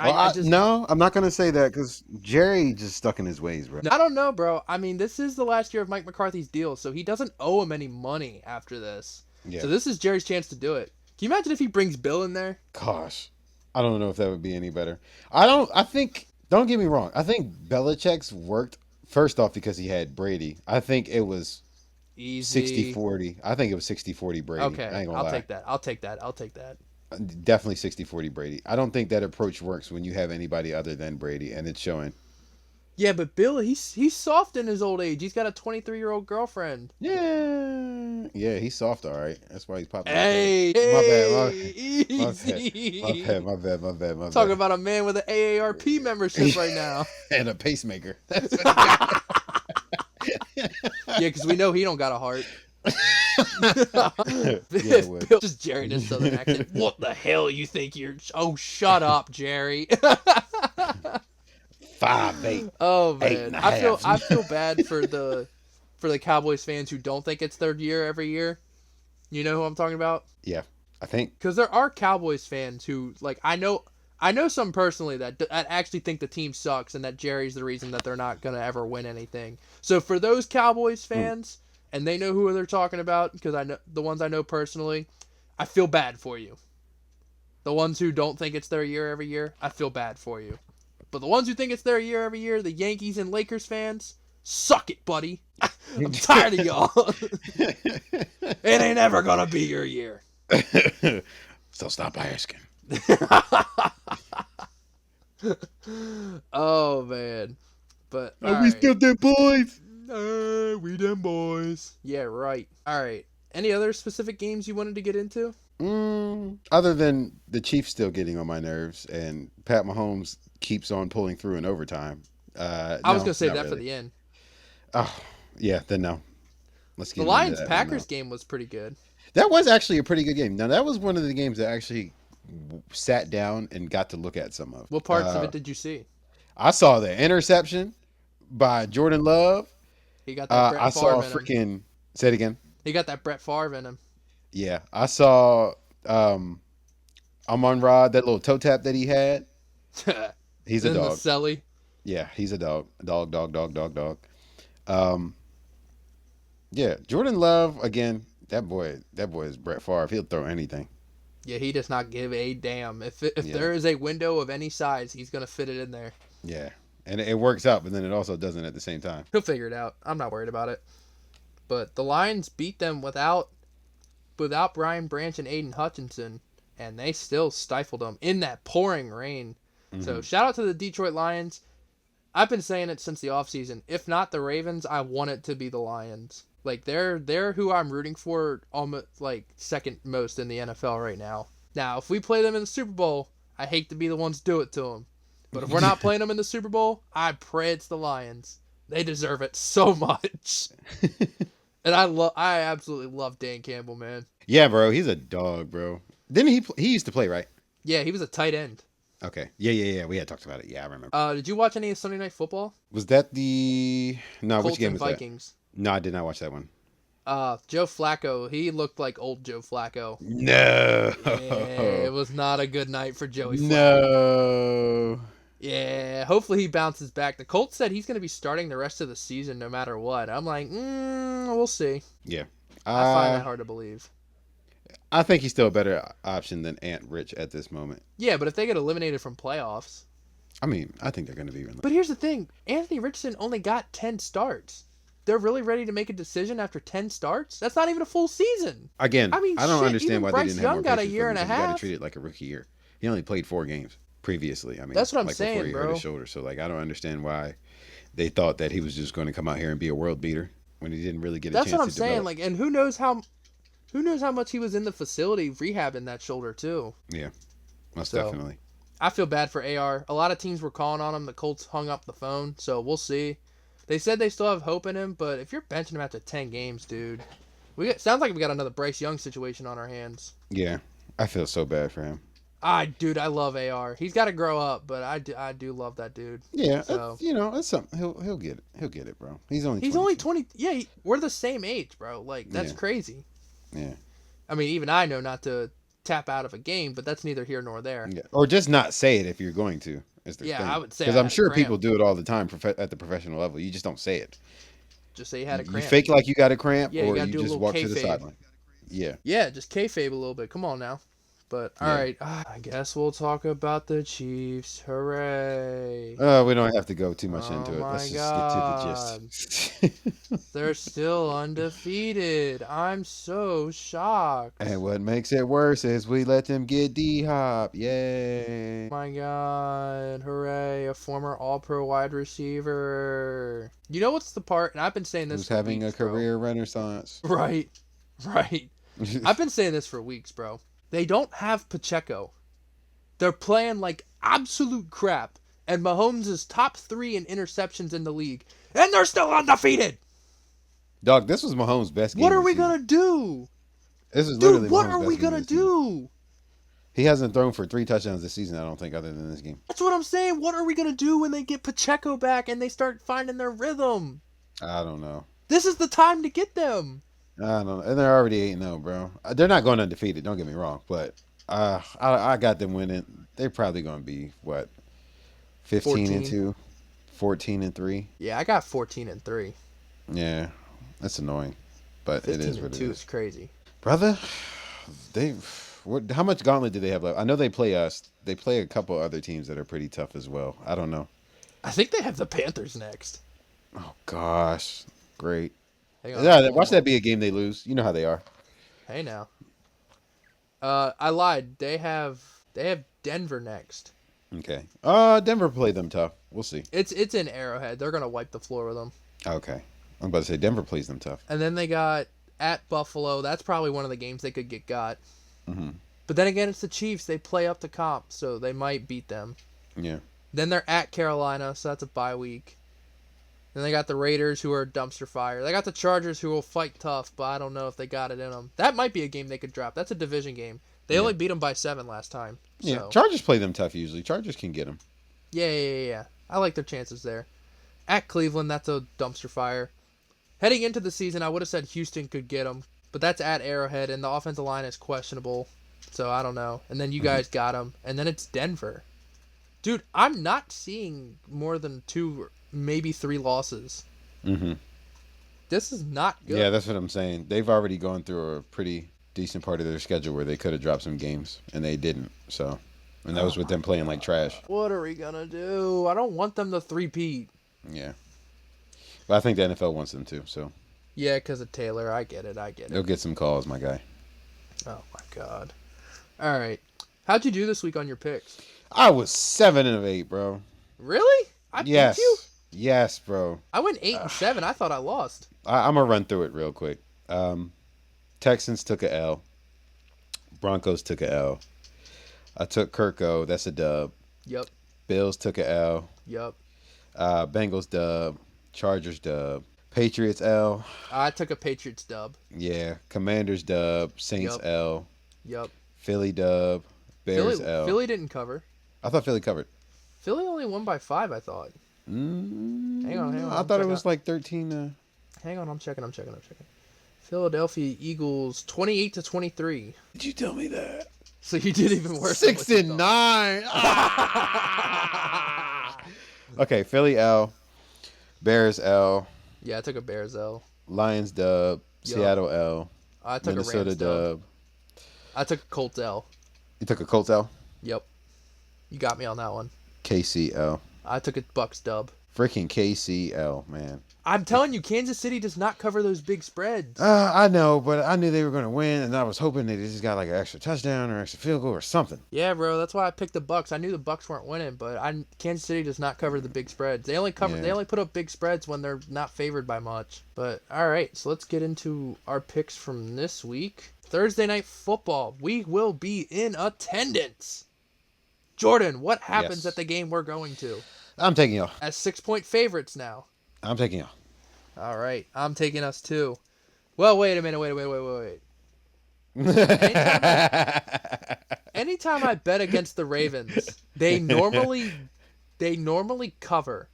B: Well,
A: I just
B: no, I'm not gonna say that because Jerry just stuck in his ways, bro.
A: I don't know, bro. I mean, this is the last year of Mike McCarthy's deal, so he doesn't owe him any money after this.
B: Yeah.
A: So this is Jerry's chance to do it. Can you imagine if he brings Bill in there?
B: Gosh, I don't know if that would be any better. I don't. I think. Don't get me wrong. I think Belichick's worked first off because he had Brady. I think it was
A: Easy.
B: 60-40. I think it was 60-40 Brady.
A: Okay,
B: I ain't gonna
A: I'll
B: lie.
A: take that. I'll take that. I'll take that.
B: Definitely 60-40 Brady. I don't think that approach works when you have anybody other than Brady, and it's showing.
A: Yeah, but Bill, he's soft in his old age. He's got a 23-year-old girlfriend.
B: Yeah, yeah, he's soft, all right. That's why he's popping.
A: Hey,
B: My bad,
A: easy.
B: my bad.
A: Talking about a man with an AARP membership right now.
B: And a pacemaker. That's what he got.
A: Yeah, because we know he don't got a heart.
B: Yeah, it would.
A: Bill, just Jerry in his southern accent. What the hell you think you're? Oh, shut up, Jerry.
B: 5'8".
A: Oh
B: 8
A: man,
B: and a
A: I
B: half.
A: feel bad for the Cowboys fans who don't think it's their year every year. You know who I'm talking about?
B: Yeah, I think.
A: Because there are Cowboys fans who like I know some personally that actually think the team sucks and that Jerry's the reason that they're not gonna ever win anything. So for those Cowboys fans, and they know who they're talking about because I know the ones I know personally, I feel bad for you. The ones who don't think it's their year every year, I feel bad for you. But the ones who think it's their year every year, the Yankees and Lakers fans, suck it, buddy. I'm tired of y'all. It ain't ever gonna be your year.
B: So stop asking.
A: Oh man, but
B: Are we
A: alright.
B: still them boys?
A: We them boys. Yeah, right. All right. Any other specific games you wanted to get into?
B: Other than the Chiefs still getting on my nerves and Pat Mahomes keeps on pulling through in overtime.
A: I was gonna save that for
B: really.
A: the end.
B: Oh, yeah, then no. Let's
A: The
B: get into
A: Lions
B: that.
A: Packers
B: No.
A: game was pretty good.
B: That was actually a pretty good game. Now, that was one of the games that actually sat down and got to look at some of.
A: What parts of it did you see?
B: I saw the interception by Jordan Love.
A: He got that
B: I
A: Brett
B: saw
A: Favre in him.
B: freaking. Say it again.
A: He got that Brett Favre in him.
B: Yeah, I saw Amon-Ra, that little toe tap that he had. He's a
A: In the
B: dog.
A: celly.
B: Yeah, he's a dog. Dog. Yeah, Jordan Love again. That boy is Brett Favre. He'll throw anything.
A: Yeah, he does not give a damn. If
B: Yeah.
A: there is a window of any size, he's gonna fit it in there.
B: Yeah, and it works out, but then it also doesn't at the same time.
A: He'll figure it out. I'm not worried about it. But the Lions beat them without Brian Branch and Aiden Hutchinson, and they still stifled them in that pouring rain. So shout out to the Detroit Lions. I've been saying it since the offseason. If not the Ravens, I want it to be the Lions. Like they're who I'm rooting for almost like second most in the NFL right now. Now, if we play them in the Super Bowl, I hate to be the ones to do it to them. But if we're not playing them in the Super Bowl, I pray it's the Lions. They deserve it so much. And I absolutely love Dan Campbell, man.
B: Yeah, bro, he's a dog, bro. Didn't he used to play, right?
A: Yeah, he was a tight end.
B: Okay. Yeah. We had talked about it. Yeah, I remember.
A: Did you watch any of Sunday Night Football?
B: Was that the no?
A: Colts
B: Which game
A: and
B: was
A: Vikings.
B: that? No, I did not watch that one.
A: Joe Flacco, he looked like old Joe Flacco.
B: No.
A: Yeah, it was not a good night for Joey Flacco.
B: No.
A: Yeah, hopefully he bounces back. The Colts said he's going to be starting the rest of the season no matter what. I'm like, we'll see.
B: Yeah.
A: I find that hard to believe.
B: I think he's still a better option than Ant Rich at this moment.
A: Yeah, but if they get eliminated from playoffs.
B: I mean, I think they're going to be.
A: But here's the thing. Anthony Richardson only got 10 starts. They're really ready to make a decision after 10 starts? That's not even a full season.
B: Again,
A: I mean,
B: I don't
A: shit,
B: understand
A: even
B: why
A: Bryce
B: they didn't
A: Young
B: have more
A: got a
B: patience
A: year
B: with him
A: and a
B: because he got
A: half.
B: to treat it like a rookie year. He only played 4 games previously. I mean,
A: That's what I'm
B: like
A: saying,
B: before he hurt
A: bro.
B: his shoulder. So, like, I don't understand why they thought that he was just going to come out here and be a world beater when he didn't really get a
A: That's what
B: chance
A: I'm
B: to
A: saying.
B: develop.
A: Like, and who knows how much he was in the facility rehabbing that shoulder too.
B: Yeah, most
A: So
B: definitely.
A: I feel bad for AR. A lot of teams were calling on him. The Colts hung up the phone, so we'll see. They said they still have hope in him, but if you're benching him after 10 games, dude, sounds like we got another Bryce Young situation on our hands.
B: Yeah, I feel so bad for him.
A: Dude, I love AR. He's got to grow up, but I do love that dude.
B: Yeah,
A: So
B: it's something. He'll get it. He'll get it, bro. He's only
A: he's only
B: 22.
A: 20. Yeah, we're the same age, bro. Like that's
B: Yeah.
A: crazy.
B: Yeah.
A: I mean, even I know not to tap out of a game, but that's neither here nor there.
B: Yeah. Or just not say it if you're going to. Is the
A: Yeah,
B: thing.
A: I would say
B: Because
A: I
B: I'm
A: had a
B: sure
A: cramp.
B: people do it all the time at the professional level. You just don't say it.
A: Just say you had a
B: You
A: cramp.
B: fake like you got a cramp,
A: Yeah, you
B: or
A: gotta
B: you
A: do a
B: just
A: little
B: walk to the
A: kayfabe.
B: sideline. Yeah.
A: Yeah, just kayfabe a little bit. Come on now. But all
B: Yeah.
A: right, I guess we'll talk about the Chiefs. Hooray!
B: We don't have to go too much
A: Oh
B: into it.
A: my
B: Let's just get
A: God.
B: to the gist.
A: They're still undefeated. I'm so shocked.
B: And what makes it worse is we let them get D-Hop. Yay.
A: My God, hooray, a former all-pro wide receiver. You know what's the part, and I've been saying this
B: Who's
A: for
B: having
A: weeks,
B: a career renaissance.
A: bro. Right. I've been saying this for weeks, bro. They don't have Pacheco. They're playing like absolute crap, and Mahomes is top 3 in interceptions in the league, and they're still undefeated.
B: Dog, this was Mahomes' best game
A: What are
B: of the
A: we
B: season.
A: gonna do?
B: This is
A: Dude,
B: literally
A: what
B: Mahomes'
A: are we
B: best game of
A: gonna
B: the season.
A: do?
B: He hasn't thrown for 3 touchdowns this season, I don't think, other than this game.
A: That's what I'm saying. What are we gonna do when they get Pacheco back and they start finding their rhythm?
B: I don't know.
A: This is the time to get them.
B: I don't know. And they're already 8-0, bro. They're not going undefeated, don't get me wrong. But I got them winning. They're probably going to be, what, 15-2, 14-3?
A: Yeah, I got 14-3.
B: Yeah, that's annoying. But it is what it
A: 15-2
B: is.
A: is crazy.
B: Brother, how much gauntlet do they have left? I know they play us. They play a couple other teams that are pretty tough as well. I don't know.
A: I think they have the Panthers next.
B: Oh, gosh. Great.
A: Hang on,
B: Yeah, watch that be a game they lose. You know how they are.
A: Hey now. I lied. They have Denver next.
B: Okay. Denver played them tough. We'll see.
A: It's in Arrowhead. They're gonna wipe the floor with them.
B: Okay. I'm about to say Denver plays them tough.
A: And then they got at Buffalo. That's probably one of the games they could get got.
B: Mm-hmm.
A: But then again, it's the Chiefs. They play up to comp, so they might beat them.
B: Yeah.
A: Then they're at Carolina, so that's a bye week. Then they got the Raiders, who are dumpster fire. They got the Chargers, who will fight tough, but I don't know if they got it in them. That might be a game they could drop. That's a division game. They only beat them by 7 last time. So.
B: Yeah. Chargers play them tough usually. Chargers can get them.
A: Yeah. I like their chances there. At Cleveland, that's a dumpster fire. Heading into the season, I would have said Houston could get them, but that's at Arrowhead, and the offensive line is questionable. So I don't know. And then you guys got them, and then it's Denver. Dude, I'm not seeing more than 2, maybe 3 losses.
B: Mm-hmm.
A: This is not good.
B: Yeah, that's what I'm saying. They've already gone through a pretty decent part of their schedule where they could have dropped some games, and they didn't. So, and that was with them playing like trash.
A: What are we gonna do? I don't want them to three-peat.
B: Yeah. But I think the NFL wants them to, so.
A: Yeah, because of Taylor. I get it.
B: They'll get some calls, my guy.
A: Oh, my God. All right. How'd you do this week on your picks?
B: I was 7 of 8, bro.
A: Really? I
B: Yes.
A: beat you?
B: Yes, bro.
A: I went 8 and 7. I thought I lost.
B: I'm going to run through it real quick. Texans took a L. Broncos took a L. I took Kirko. That's a dub.
A: Yep.
B: Bills took a L.
A: Yep.
B: Bengals dub. Chargers dub. Patriots L.
A: I took a Patriots dub.
B: Yeah. Commanders dub. Saints
A: Yep.
B: L.
A: Yep.
B: Philly dub. Bears L.
A: Philly didn't cover.
B: I thought Philly covered.
A: Philly only won by 5, I thought. Hang on.
B: I thought it was like 13.
A: Hang on, I'm checking. Philadelphia Eagles 28-23.
B: Did you tell me that?
A: So you did even worse. than what you
B: 6-9.
A: thought.
B: Okay, Philly L. Bears L.
A: Yeah, I took a Bears L.
B: Lions dub.
A: Yup.
B: Seattle L.
A: I took
B: Minnesota
A: a Rams dub.
B: dub.
A: I took a Colts L.
B: You took a Colts L.
A: Yep. You got me on that one.
B: KC L.
A: I took a Bucks dub.
B: Freaking KCL, man.
A: I'm telling you, Kansas City does not cover those big spreads.
B: I know, but I knew they were going to win, and I was hoping they just got like an extra touchdown or extra field goal or something.
A: Yeah, bro, that's why I picked the Bucks. I knew the Bucks weren't winning, but Kansas City does not cover the big spreads. They only put up big spreads when they're not favored by much. But all right, so let's get into our picks from this week. Thursday night football. We will be in attendance. Jordan, what happens at the game we're going to?
B: I'm taking y'all.
A: As 6-point favorites now.
B: I'm taking y'all.
A: All right, I'm taking us too. Well, wait a minute. Wait. Anytime I bet against the Ravens, they normally cover.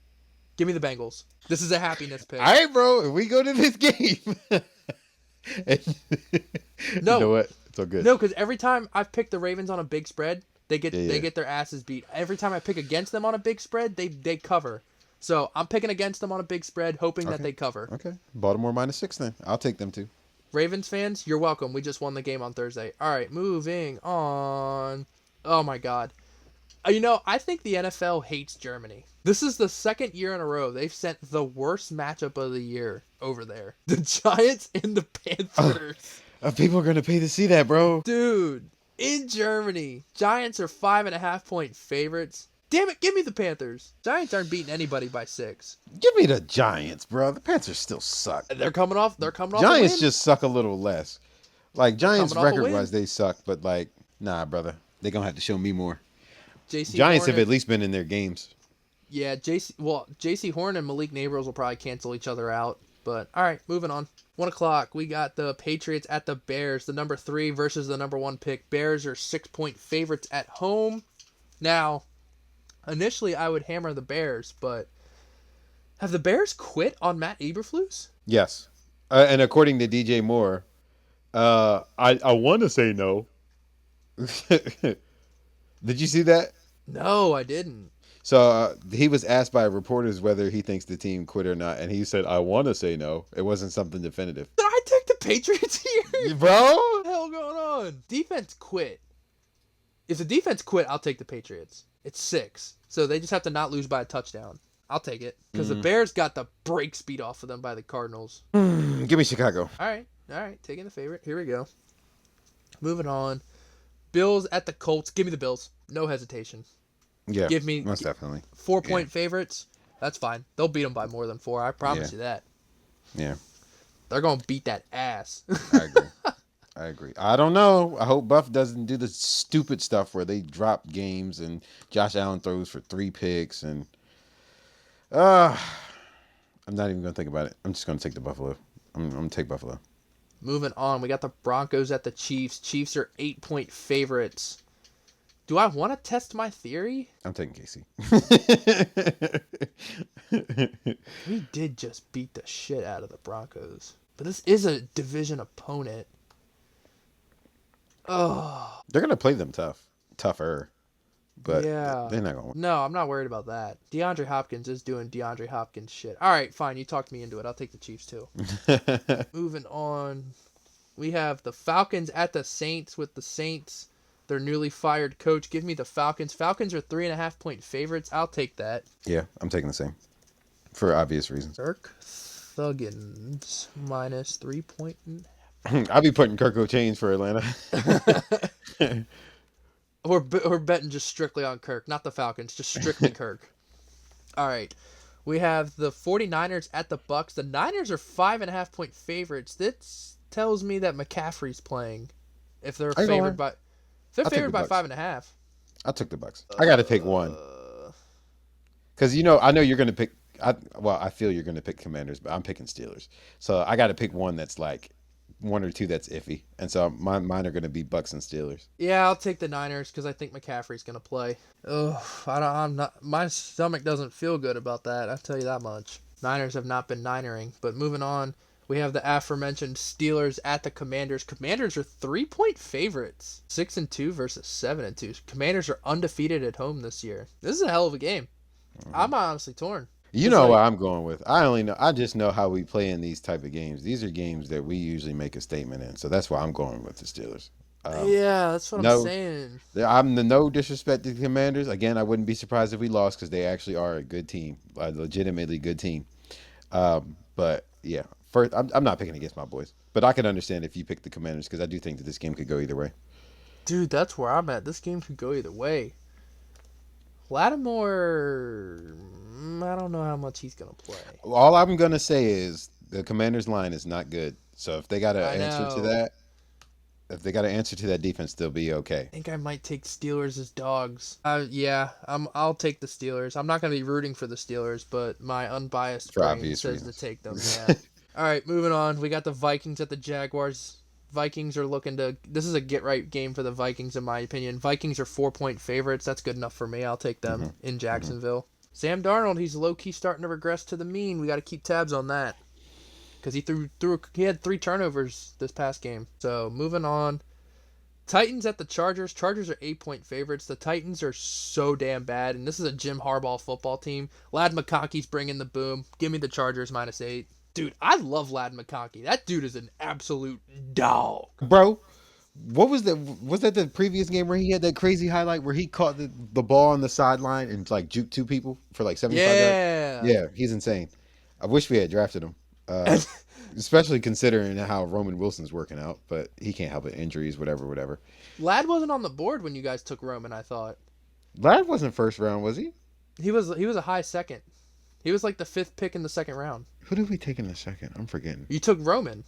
A: Give me the Bengals. This is a happiness pick.
B: All right, bro. If we go to this game.
A: No.
B: You know what? It's all good.
A: No, because every time I've picked the Ravens on a big spread, they get their asses beat. Every time I pick against them on a big spread, they cover. So I'm picking against them on a big spread, hoping that they cover.
B: Okay. Baltimore -6 then. I'll take them too.
A: Ravens fans, you're welcome. We just won the game on Thursday. All right, moving on. Oh, my God. I think the NFL hates Germany. This is the second year in a row they've sent the worst matchup of the year over there. The Giants and the Panthers.
B: People are going to pay to see that, bro.
A: Dude, in Germany, Giants are 5.5-point favorites. Damn it, give me the Panthers. Giants aren't beating anybody by 6.
B: Give me the Giants, bro. The Panthers still suck.
A: They're coming off.
B: Giants just suck a little less. Like Giants record-wise, they suck, but like, nah, brother. They're gonna have to show me more. Giants have at least been in their games.
A: Yeah, JC Horn and Malik Neighbors will probably cancel each other out. But all right, moving on. 1 o'clock, we got the Patriots at the Bears. The number 3 versus the number 1 pick. Bears are 6-point favorites at home. Now, initially, I would hammer the Bears, but have the Bears quit on Matt Eberflus?
B: Yes. And according to DJ Moore, I want to say no. Did you see that?
A: No, I didn't.
B: So he was asked by reporters whether he thinks the team quit or not, and he said, I want to say no. It wasn't something definitive.
A: Did I take the Patriots here?
B: Bro?
A: What the hell going on? Defense quit. If the defense quit, I'll take the Patriots. It's 6. So they just have to not lose by a touchdown. I'll take it. Because the Bears got the break speed off of them by the Cardinals.
B: Give me Chicago.
A: All right. Taking the favorite. Here we go. Moving on. Bills at the Colts. Give me the Bills. No hesitation.
B: Yeah,
A: give me
B: most definitely
A: 4-point favorites. That's fine. They'll beat them by more than 4. I promise you that.
B: Yeah.
A: They're going to beat that ass.
B: I agree. I don't know. I hope Buff doesn't do the stupid stuff where they drop games and Josh Allen throws for 3 picks and I'm not even going to think about it. I'm just going to take the Buffalo. I'm going to take Buffalo.
A: Moving on, we got the Broncos at the Chiefs. Chiefs are 8-point favorites. Do I want to test my theory?
B: I'm taking KC.
A: We did just beat the shit out of the Broncos. But this is a division opponent. Oh.
B: They're going to play them tougher. But
A: yeah.
B: They're not going to win.
A: No, I'm not worried about that. DeAndre Hopkins is doing DeAndre Hopkins shit. All right, fine. You talked me into it. I'll take the Chiefs too. Moving on. We have the Falcons at the Saints with the Saints. Their newly fired coach. Give me the Falcons. Falcons are 3.5-point favorites. I'll take that.
B: Yeah, I'm taking the same. For obvious reasons.
A: Kirk Thuggins minus 3 point.
B: I'll be putting Kirk O'Chains for Atlanta.
A: We're betting just strictly on Kirk, not the Falcons, just strictly Kirk. All right. We have the 49ers at the Bucks. The Niners are 5.5-point favorites. This tells me that McCaffrey's playing. If they're favored by 5.5.
B: I took the Bucks. I got to pick one. Because, I know you're going to pick. I feel you're going to pick Commanders, but I'm picking Steelers. So I got to pick one that's like 1 or 2 that's iffy. And so mine are going to be Bucks and Steelers.
A: Yeah, I'll take the Niners because I think McCaffrey's going to play. I'm not. My stomach doesn't feel good about that. I'll tell you that much. Niners have not been ninering. But moving on, we have the aforementioned Steelers at the Commanders. Commanders are 3-point favorites. 6-2 versus 7-2. Commanders are undefeated at home this year. This is a hell of a game. I'm honestly torn.
B: You know what I'm going with. I just know how we play in these type of games. These are games that we usually make a statement in. So that's why I'm going with the Steelers.
A: Yeah, that's what I'm
B: No,
A: saying.
B: I'm the no disrespect to the Commanders. Again, I wouldn't be surprised if we lost because they actually are a good team, a legitimately good team. But yeah, first I'm not picking against my boys, but I can understand if you pick the Commanders because I do think that this game could go either way.
A: Dude, that's where I'm at. This game could go either way. Lattimore, I don't know how much he's gonna play.
B: All I'm gonna say is the Commanders line is not good. So if they got to
A: I
B: answer to
A: know.
B: that, if they got to answer to that defense, they'll be okay.
A: I think I might take Steelers as dogs. Yeah, I'll take the Steelers. I'm not gonna be rooting for the Steelers, but my unbiased
B: For
A: brain
B: obvious
A: says to
B: reasons.
A: take them. Yeah. All right, moving on. We got the Vikings at the Jaguars. Vikings are looking to. This is a get right game for the Vikings, in my opinion. Vikings are 4-point favorites. That's good enough for me. I'll take them
B: hmm
A: in
B: hmm
A: Jacksonville. Sam Darnold, he's low key starting to regress to the mean. We got to keep tabs on that because he had 3 turnovers this past game. So moving on. Titans at the Chargers. Chargers are 8-point favorites. The Titans are so damn bad, and this is a Jim Harbaugh football team. Lad McConkey's bringing the boom. Give me the Chargers -8. Dude, I love Lad McConkey. That dude is an absolute dog.
B: Bro, what was that? Was that the previous game where he had that crazy highlight where he caught the ball on the sideline and like juked 2 people for like 75 yards?
A: Yeah.
B: Yeah, he's insane. I wish we had drafted him, especially considering how Roman Wilson's working out, but he can't help it. Injuries, whatever, whatever.
A: Lad wasn't on the board when you guys took Roman, I thought.
B: Lad wasn't first round, was he?
A: He was a high second. He was like the 5th pick in the second round.
B: Who did we take in the second? I'm forgetting.
A: You took Roman.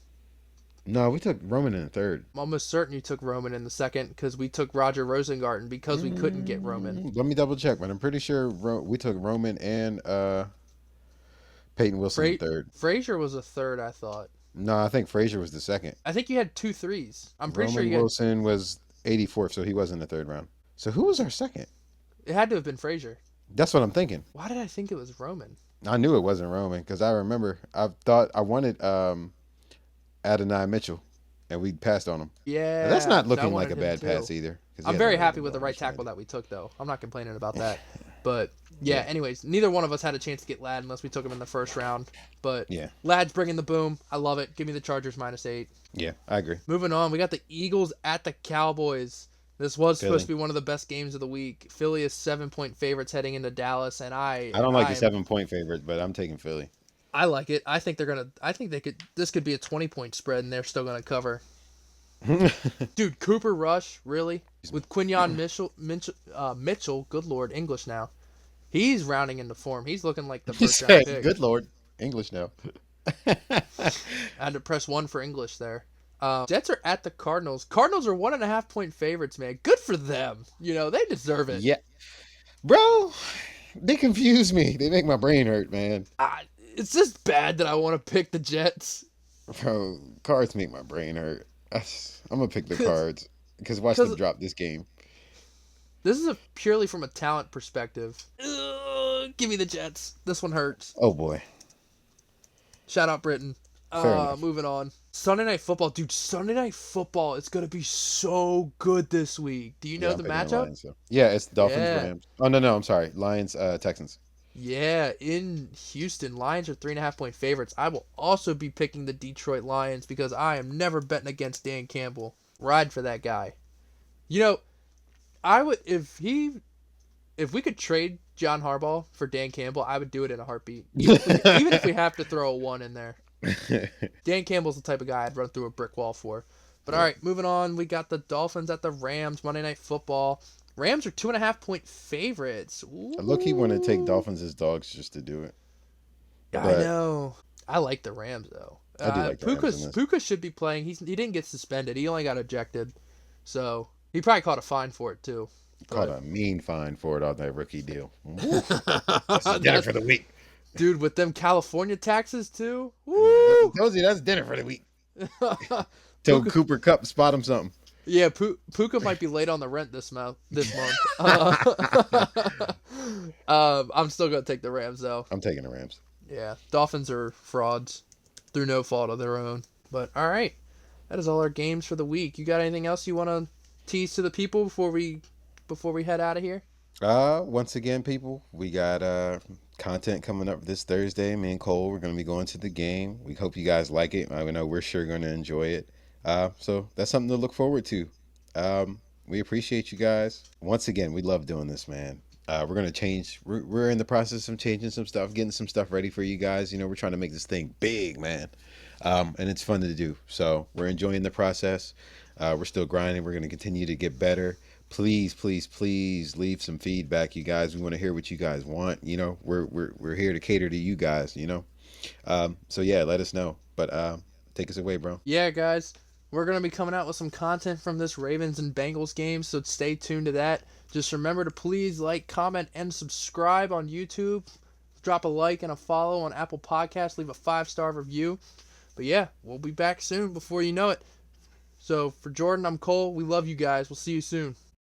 B: No, we took Roman in the third.
A: I'm almost certain you took Roman in the second because we took Roger Rosengarten because we couldn't get Roman.
B: Let me double check, but I'm pretty sure we took Roman and Peyton Wilson in third.
A: Frazier was a third, I thought.
B: No, I think Frazier was the second.
A: I think you had 2 3s. I'm pretty sure
B: Roman
A: you had.
B: Wilson was 84th, so he was in the third round. So who was our second?
A: It had to have been Frazier.
B: That's what I'm thinking.
A: Why did I think it was Roman?
B: I knew it wasn't Roman because I remember I thought I wanted Adonai Mitchell, and we passed on him.
A: Yeah,
B: And that's not
A: 'cause I
B: looking like
A: wanted
B: a
A: him
B: bad
A: too.
B: pass either. 'Cause he
A: I'm
B: has
A: very
B: a
A: happy with the
B: long
A: right
B: stride.
A: tackle that we took, though. I'm not complaining about that. But yeah,
B: Yeah.
A: anyways, neither one of us had a chance to get Lad unless we took him in the first round. But
B: Yeah,
A: Lad's bringing the boom. I love it. Give me the Chargers -8.
B: yeah, I agree.
A: Moving on, we got the Eagles at the Cowboys. This was supposed to
B: Philly.
A: be one of the best games of the week. Philly is 7-point favorites heading into Dallas, and
B: I don't like the 7-point favorite, but I'm taking Philly.
A: I like it. I think they're gonna. I think they could. This could be a 20-point spread, and they're still gonna cover. Dude, Cooper Rush, really? With Quinyon Mitchell, good lord, English now. He's rounding into form. He's looking like the
B: He
A: first round
B: said,
A: pick.
B: "Good Lord, English now."
A: I had to press 1 for English there. Jets are at the Cardinals. Cardinals are 1.5-point favorites, man. Good for them. You know, they deserve it.
B: Yeah, bro, they confuse me. They make my brain hurt, man.
A: It's just bad that I want to pick the Jets.
B: Bro, cards make my brain hurt. I'm gonna pick the Cards because watch them
A: Because
B: drop this game.
A: this is purely from a talent perspective. Give me the Jets. This one hurts.
B: Oh boy,
A: Shout out Britain.
B: fair enough.
A: Moving on. Sunday Night Football. Dude, Sunday Night Football is going to be so good this week. Do you
B: Yeah,
A: know
B: I'm
A: the
B: picking the
A: matchup?
B: Lions. So. Yeah, it's Dolphins
A: Yeah.
B: Rams. Oh no, I'm sorry, Lions Texans.
A: Yeah, in Houston, Lions are 3.5-point favorites. I will also be picking the Detroit Lions because I am never betting against Dan Campbell. Ride for that guy. You know, I would if we could trade John Harbaugh for Dan Campbell, I would do it in a heartbeat. Even if we have to throw a 1 in there. Dan Campbell's the type of guy I'd run through a brick wall for. But all right, moving on. We got the Dolphins at the Rams, Monday Night Football. Rams are 2.5-point favorites.
B: I low-key want to take Dolphins as dogs just to do it.
A: I
B: But
A: know. I like the Rams though.
B: I do like the Rams in this.
A: Puka should be playing. He didn't get suspended. He only got ejected, so he probably caught a fine for it too.
B: Caught a mean fine for it on that rookie deal. That's dinner for the week.
A: Dude, with them California taxes too.
B: I
A: Woo!
B: told you that's dinner for the week. Told Cooper Cup spot him something.
A: Yeah, Puka might be late on the rent this month. I'm still gonna take the Rams though.
B: I'm taking the Rams.
A: Yeah, Dolphins are frauds through no fault of their own. But all right, that is all our games for the week. You got anything else you want to tease to the people before we head out of here?
B: Once again, people, we got content coming up this Thursday. Me and Cole, we're gonna be going to the game. We hope you guys like it. I know we're sure gonna enjoy it. So that's something to look forward to. We appreciate you guys. Once again, we love doing this, man. We're gonna change. We're in the process of changing some stuff, getting some stuff ready for you guys. We're trying to make this thing big, man, and it's fun to do. So we're enjoying the process. We're still grinding. We're gonna continue to get better. Please, please, please leave some feedback, you guys. We want to hear what you guys want. We're here to cater to you guys. So yeah, let us know. But take us away, bro.
A: Yeah, guys, we're going to be coming out with some content from this Ravens and Bengals game, so stay tuned to that. Just remember to please like, comment, and subscribe on YouTube. Drop a like and a follow on Apple Podcasts. Leave a 5-star review. But yeah, we'll be back soon before you know it. So for Jordan, I'm Cole. We love you guys. We'll see you soon.